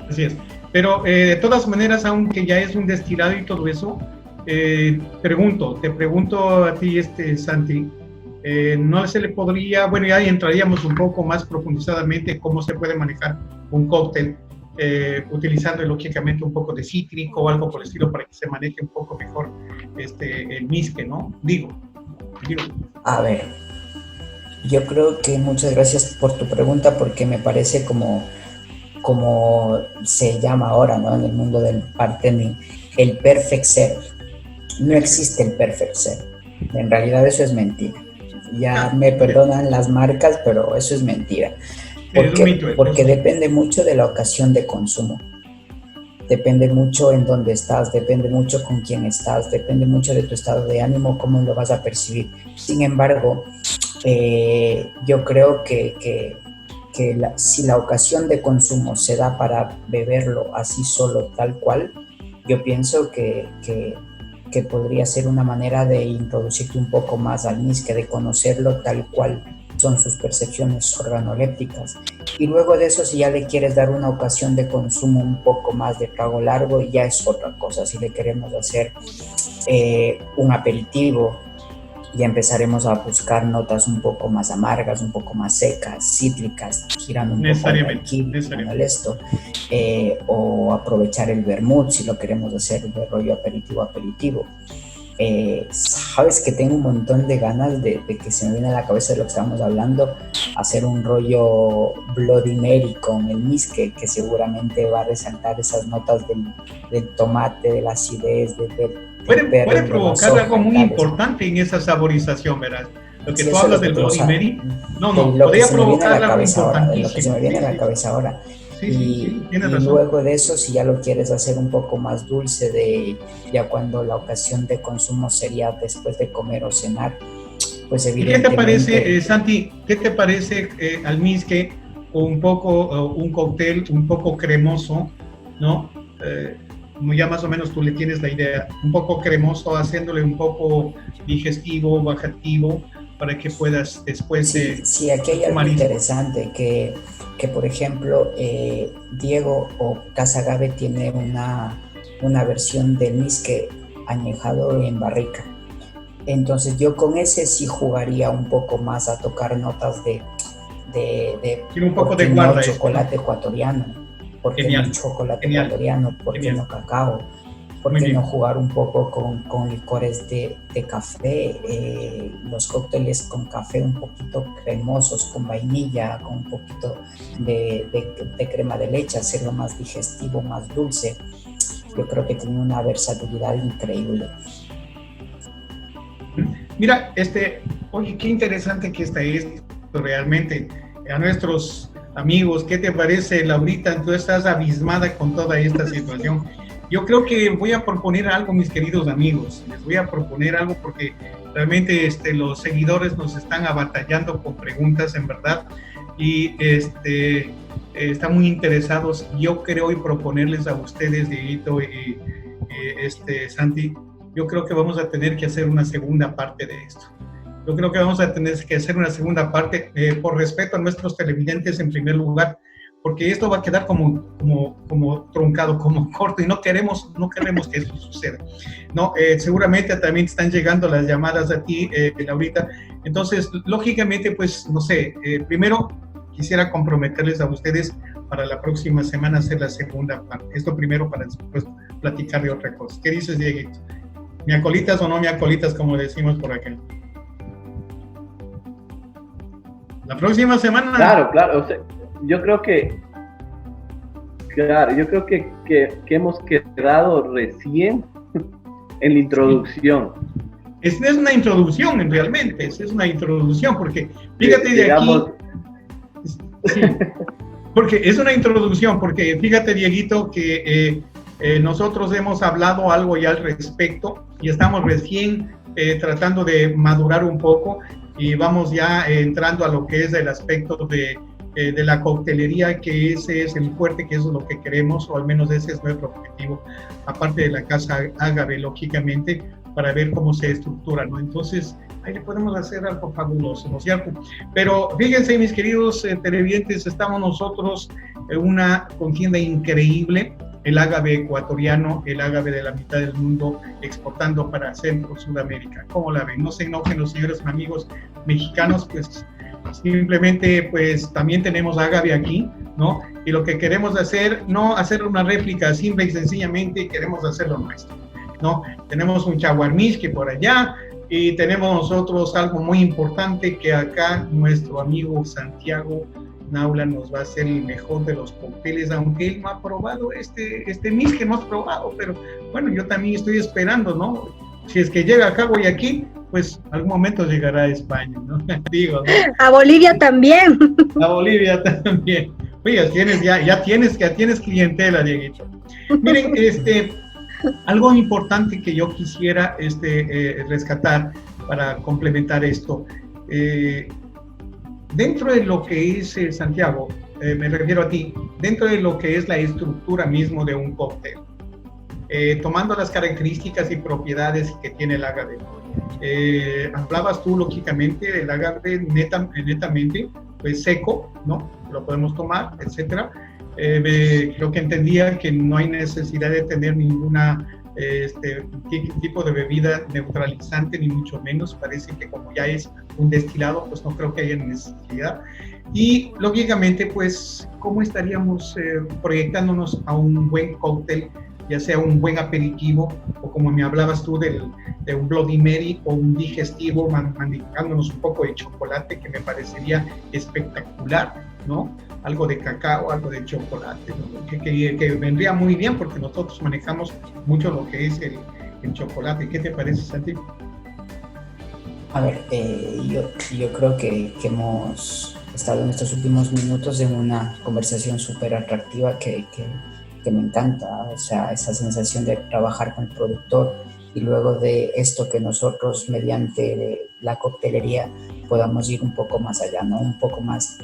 así es. Pero de todas maneras, aunque ya es un destilado y todo eso, te pregunto a ti, Santi, no se le podría, bueno, ya entraríamos un poco más profundizadamente cómo se puede manejar un cóctel, utilizando lógicamente un poco de cítrico o algo por el estilo para que se maneje un poco mejor el misque, ¿no? Digo. A ver, yo creo que muchas gracias por tu pregunta, porque me parece como se llama ahora, ¿no? En el mundo del bartending, el perfect serve. No existe el perfect serve. En realidad eso es mentira. Ya me perdonan las marcas, pero eso es mentira. Porque depende mucho de la ocasión de consumo. Depende mucho en dónde estás, depende mucho con quién estás, depende mucho de tu estado de ánimo, cómo lo vas a percibir. Sin embargo, yo creo que si la ocasión de consumo se da para beberlo así solo, tal cual, yo pienso que podría ser una manera de introducirte un poco más al misque, de conocerlo tal cual son sus percepciones organolépticas. Y luego de eso, si ya le quieres dar una ocasión de consumo un poco más de trago largo, ya es otra cosa. Si le queremos hacer un aperitivo, ya empezaremos a buscar notas un poco más amargas, un poco más secas, cítricas, girando un poco al esto, o aprovechar el vermut si lo queremos hacer de rollo aperitivo. Sabes que tengo un montón de ganas de que se me viene a la cabeza de lo que estábamos hablando, hacer un rollo Bloody Mary con el misque, que seguramente va a resaltar esas notas del tomate, de la acidez, puede provocar algo muy importante en esa saborización, ¿verdad? Lo que tú hablas del Bloody Mary, podría provocar algo importantísimo. Lo que se me viene a la cabeza ahora. Sí, tienes razón. Luego de eso, si ya lo quieres hacer un poco más dulce, ya cuando la ocasión de consumo sería después de comer o cenar, pues evidentemente... ¿Qué te parece, Santi, qué te parece al misque un cóctel un poco cremoso, ¿no? Ya más o menos tú le tienes la idea, un poco cremoso, haciéndole un poco digestivo, bajativo, para que puedas después... Sí, aquí hay algo interesante, que por ejemplo, Diego o Casa Agave tiene una versión del misque añejado en barrica. Entonces yo con ese sí jugaría un poco más a tocar notas de un poco de guarda, chocolate ecuatoriano. ¿Por qué no chocolate ecuatoriano? ¿Por qué no cacao? ¿Por qué no jugar un poco con licores de café? Los cócteles con café un poquito cremosos, con vainilla, con un poquito de crema de leche, hacerlo más digestivo, más dulce. Yo creo que tiene una versatilidad increíble. Mira, oye, qué interesante que está esto realmente. A nuestros amigos, ¿qué te parece, Laurita? Tú estás abismada con toda esta situación. Yo creo que voy a proponer algo, mis queridos amigos. Les voy a proponer algo porque realmente los seguidores nos están abatallando con preguntas, en verdad, y están muy interesados. Yo creo y proponerles a ustedes, Dieguito y Santi, yo creo que vamos a tener que hacer una segunda parte de esto. Yo creo que vamos a tener que hacer una segunda parte por respeto a nuestros televidentes en primer lugar, porque esto va a quedar como truncado, como corto, y no queremos que eso suceda. No, seguramente también están llegando las llamadas a ti, Laurita. Entonces, lógicamente, pues, no sé, primero quisiera comprometerles a ustedes para la próxima semana hacer la segunda parte. Esto primero para después platicar de otra cosa. ¿Qué dices, Dieguito? ¿Me acolitas o no me acolitas, como decimos por aquí? La próxima semana... Claro, o sea, yo creo que hemos quedado recién en la introducción. Es una introducción, realmente, es una introducción, porque fíjate de aquí... Sí, porque es una introducción, porque fíjate, Dieguito, que nosotros hemos hablado algo ya al respecto y estamos recién tratando de madurar un poco y vamos ya entrando a lo que es el aspecto de la coctelería, que ese es el fuerte, que eso es lo que queremos, o al menos ese es nuestro objetivo, aparte de la Casa Agave, lógicamente, para ver cómo se estructura, ¿no? Entonces, ahí le podemos hacer algo fabuloso, ¿no es cierto? Pero fíjense, mis queridos televidentes, estamos nosotros en una contienda increíble, el agave ecuatoriano, el agave de la mitad del mundo, exportando para Centro, Sudamérica. ¿Cómo la ven? No se enojen los señores amigos mexicanos, pues simplemente pues también tenemos agave aquí, ¿no? Y lo que queremos hacer, no hacer una réplica simple y sencillamente, queremos hacerlo nuestro, ¿no? Tenemos un chaguarmisque por allá y tenemos nosotros algo muy importante que acá nuestro amigo Santiago Naula nos va a hacer el mejor de los cócteles, aunque él no ha probado este misque, no ha probado, pero bueno, yo también estoy esperando, ¿no? Si es que llega acá Guayaquil, pues algún momento llegará a España, ¿no? Digo, ¿no? A Bolivia también. A Bolivia también. Oye, ya tienes clientela, Dieguito. Miren, algo importante que yo quisiera rescatar para complementar esto. dentro de lo que es, Santiago, me refiero a ti, dentro de lo que es la estructura mismo de un cóctel, tomando las características y propiedades que tiene el agave. Hablabas tú, lógicamente, del agave netamente pues, seco, ¿no? Lo podemos tomar, etcétera. Creo que entendía que no hay necesidad de tener ninguna tipo de bebida neutralizante, ni mucho menos. Parece que como ya es un destilado, pues no creo que haya necesidad. Y lógicamente, pues, ¿cómo estaríamos proyectándonos a un buen cóctel, ya sea un buen aperitivo, o como me hablabas tú de un Bloody Mary, o un digestivo, manejándonos un poco de chocolate, que me parecería espectacular, ¿no? Algo de cacao, algo de chocolate, ¿no? que vendría muy bien, porque nosotros manejamos mucho lo que es el chocolate. ¿Qué te parece, Santi? A ver, yo creo que hemos estado en estos últimos minutos en una conversación súper atractiva que me encanta, o sea, esa sensación de trabajar con el productor y luego de esto que nosotros mediante la coctelería podamos ir un poco más allá, ¿no? Un poco más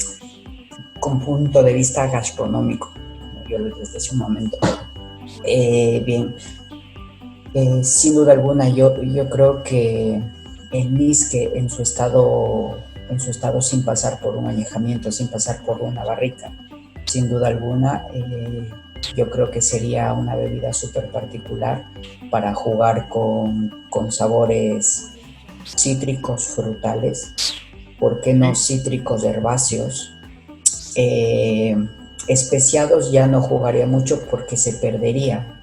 con punto de vista gastronómico, como yo desde hace un momento. Bien, sin duda alguna yo creo que el whiskey en su estado sin pasar por un añejamiento, sin pasar por una barrica, sin duda alguna, yo creo que sería una bebida súper particular para jugar con sabores cítricos, frutales, ¿por qué no cítricos, herbáceos? Especiados ya no jugaría mucho porque se perdería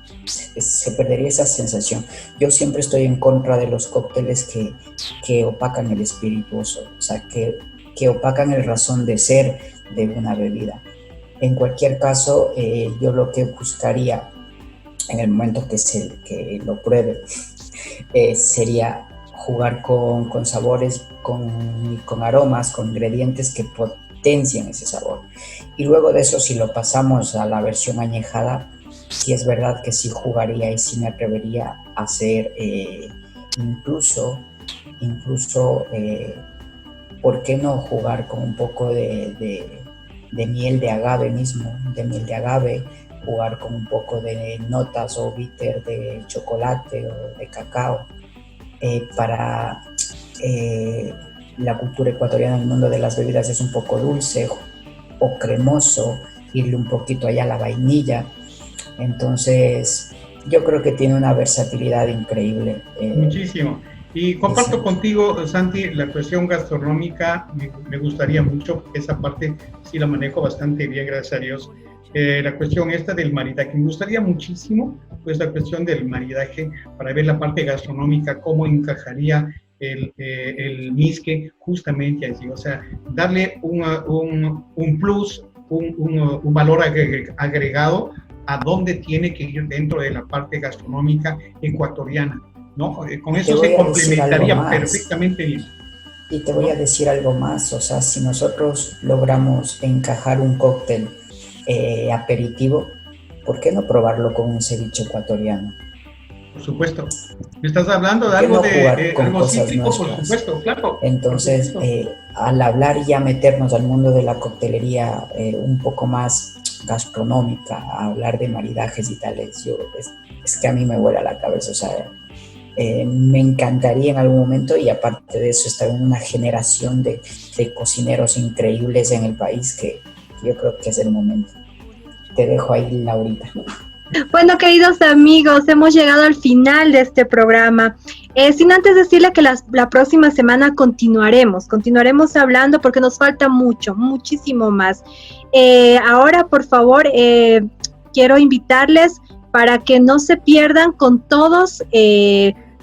esa sensación. Yo siempre estoy en contra de los cócteles que opacan el espirituoso, o sea, que opacan el razón de ser de una bebida. En cualquier caso, yo lo que buscaría en el momento que lo pruebe sería jugar con sabores, con aromas, con ingredientes que potencien ese sabor. Y luego de eso, si lo pasamos a la versión añejada, sí es verdad que sí jugaría y sí me atrevería a hacer incluso ¿por qué no jugar con un poco de miel de agave mismo, de miel de agave, jugar con un poco de notas o bitter de chocolate o de cacao, para la cultura ecuatoriana en el mundo de las bebidas es un poco dulce o cremoso, irle un poquito allá a la vainilla, entonces yo creo que tiene una versatilidad increíble. Muchísimo. Y comparto contigo, Santi, la cuestión gastronómica, me gustaría mucho, esa parte sí la manejo bastante bien, gracias a Dios. La cuestión esta del maridaje, me gustaría muchísimo, pues la cuestión del maridaje, para ver la parte gastronómica, cómo encajaría el whiskey justamente allí, o sea, darle un plus, un valor agregado a dónde tiene que ir dentro de la parte gastronómica ecuatoriana, ¿no? Con eso se complementaría perfectamente bien. Y te voy a decir algo más, o sea, si nosotros logramos encajar un cóctel aperitivo, ¿por qué no probarlo con un ceviche ecuatoriano? Por supuesto. ¿Me estás hablando de algo algo cítrico? Por supuesto, claro. Entonces, al hablar y ya meternos al mundo de la coctelería un poco más gastronómica, a hablar de maridajes y tales, es que a mí me vuela la cabeza, o sea, me encantaría en algún momento, y aparte de eso estar en una generación de cocineros increíbles en el país que yo creo que es el momento. Te dejo ahí, Laurita. Bueno, queridos amigos, hemos llegado al final de este programa. Sin antes decirle que la próxima semana continuaremos hablando porque nos falta muchísimo más. Ahora, por favor, quiero invitarles para que no se pierdan con todos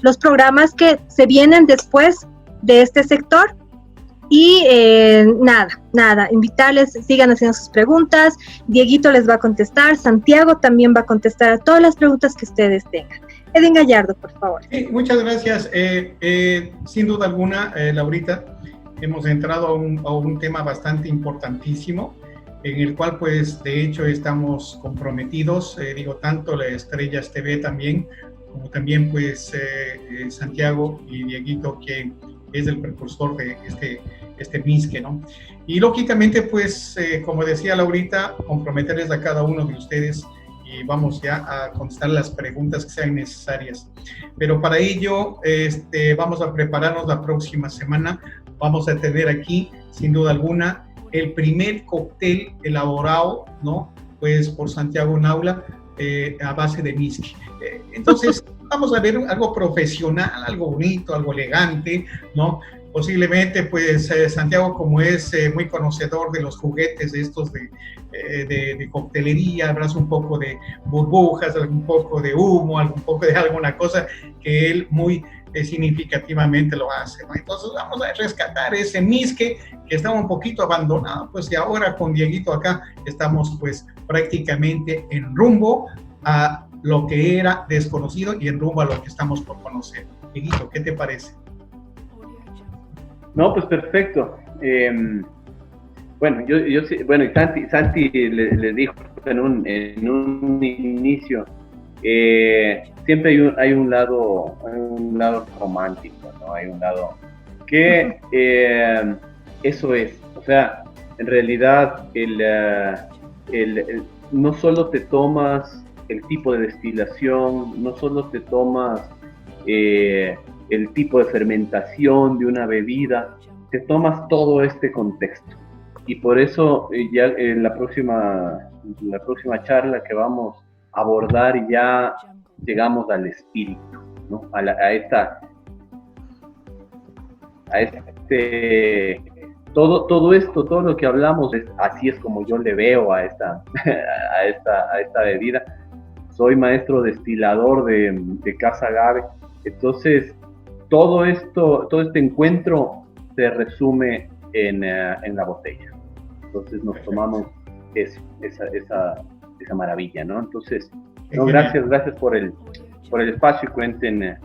los programas que se vienen después de este sector. Y invitarles, sigan haciendo sus preguntas, Dieguito les va a contestar, Santiago también va a contestar a todas las preguntas que ustedes tengan. Edwin Gallardo, por favor. Sí, muchas gracias. Sin duda alguna, Laurita, hemos entrado a un tema bastante importantísimo, en el cual pues de hecho estamos comprometidos, tanto la Estrellas TV también, como también pues Santiago y Dieguito, que es el precursor de este misque, ¿no? Y lógicamente, pues, como decía Laurita, comprometerles a cada uno de ustedes y vamos ya a contestar las preguntas que sean necesarias. Pero para ello, vamos a prepararnos la próxima semana. Vamos a tener aquí, sin duda alguna, el primer cóctel elaborado, ¿no? Pues por Santiago Naula, a base de whisky. Entonces, vamos a ver algo profesional, algo bonito, algo elegante, ¿no? Posiblemente, pues, Santiago, como es muy conocedor de los juguetes estos de coctelería, habrás un poco de burbujas, un poco de humo, un poco de alguna cosa que él muy significativamente lo hace, ¿no? Entonces, vamos a rescatar ese misque que estaba un poquito abandonado, pues, y ahora con Dieguito acá estamos, pues, prácticamente en rumbo a lo que era desconocido y en rumbo a lo que estamos por conocer. Dieguito, ¿qué te parece? No, pues perfecto. Bueno, yo bueno, y Santi le dijo en un inicio, siempre hay un lado romántico, ¿no? Hay un lado que eso es, o sea, en realidad no solo te tomas el tipo de destilación, no solo te tomas el tipo de fermentación de una bebida, te tomas todo este contexto. Y por eso ya en la próxima charla que vamos a abordar ya llegamos al espíritu, ¿no? Todo esto, todo lo que hablamos, así es como yo le veo a esta bebida. Soy maestro destilador de Casa Agave, entonces todo este encuentro se resume en la botella. Entonces nos tomamos esa maravilla, ¿no? Entonces, gracias por el espacio y cuenten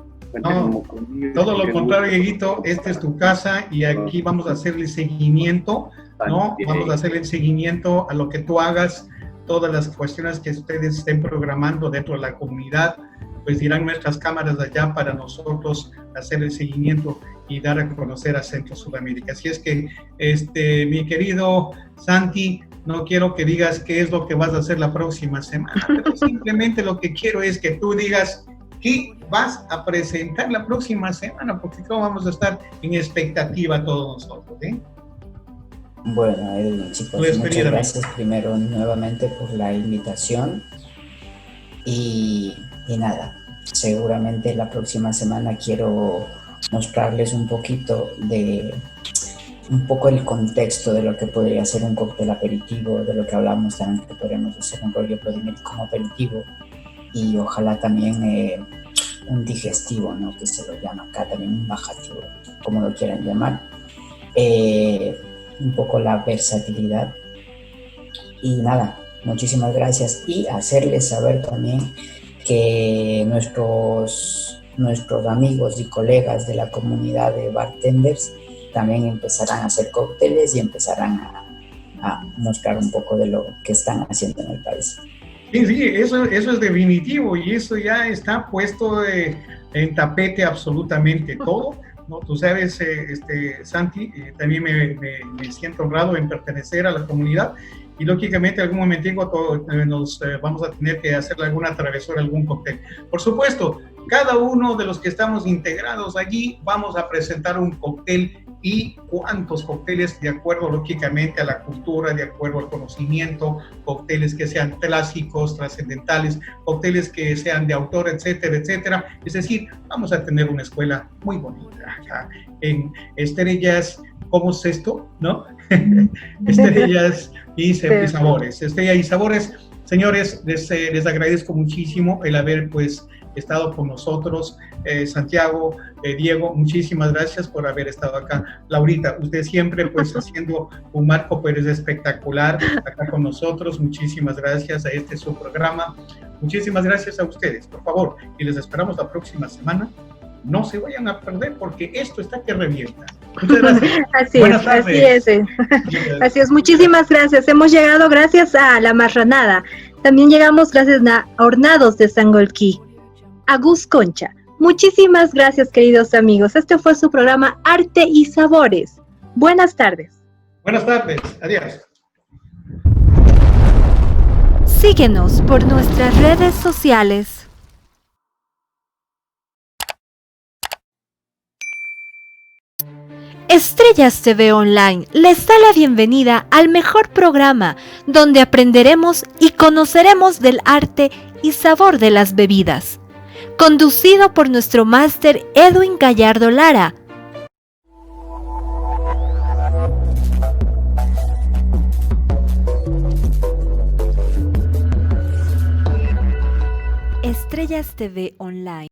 conmigo. Todo lo contrario, Dieguito, esta es tu casa y aquí vamos a hacerle seguimiento, ¿no? Vamos a hacerle seguimiento a lo que tú hagas, todas las cuestiones que ustedes estén programando dentro de la comunidad, pues dirán nuestras cámaras allá para nosotros hacer el seguimiento y dar a conocer a Centro Sudamérica. Así es que, mi querido Santi, no quiero que digas qué es lo que vas a hacer la próxima semana, pero simplemente lo que quiero es que tú digas qué vas a presentar la próxima semana, porque creo vamos a estar en expectativa todos nosotros, ¿eh? Bueno, chicos, muchas gracias primero nuevamente por la invitación y nada, seguramente la próxima semana quiero mostrarles un poco el contexto de lo que podría ser un cóctel aperitivo, de lo que hablamos también que podríamos hacer un rollo Prodimel como aperitivo y ojalá también un digestivo, ¿no? Que se lo llama acá también un bajativo, como lo quieran llamar. Un poco la versatilidad y nada, muchísimas gracias y hacerles saber también que nuestros amigos y colegas de la comunidad de bartenders también empezarán a hacer cócteles y empezarán a mostrar un poco de lo que están haciendo en el país. Sí, eso es definitivo y eso ya está puesto en tapete absolutamente todo, ¿no? Tú sabes, Santi, también me siento honrado en pertenecer a la comunidad y lógicamente algún momentico nos vamos a tener que hacer alguna travesura, algún cóctel. Por supuesto, cada uno de los que estamos integrados allí vamos a presentar un cóctel y cuántos cócteles de acuerdo lógicamente a la cultura, de acuerdo al conocimiento, cócteles que sean clásicos, trascendentales, cócteles que sean de autor, etcétera, etcétera. Es decir, vamos a tener una escuela muy bonita acá en Estrellas, ¿cómo es esto? ¿No? Estrellas y Sabores. Estrellas y Sabores. Señores, les agradezco muchísimo el haber pues estado con nosotros. Santiago, Diego, muchísimas gracias por haber estado acá. Laurita, usted siempre pues haciendo un marco pues espectacular acá con nosotros. Muchísimas gracias a este su programa. Muchísimas gracias a ustedes, por favor, y les esperamos la próxima semana. No se vayan a perder porque esto está que revienta. Muchas gracias. Buenas tardes. Así es, muchísimas gracias. Hemos llegado gracias a La Marranada. También llegamos gracias a Hornados de Sangolquí, a Gus Concha. Muchísimas gracias, queridos amigos. Este fue su programa Arte y Sabores. Buenas tardes. Buenas tardes. Adiós. Síguenos por nuestras redes sociales. Estrellas TV Online les da la bienvenida al mejor programa donde aprenderemos y conoceremos del arte y sabor de las bebidas. Conducido por nuestro máster Edwin Gallardo Lara. Estrellas TV Online.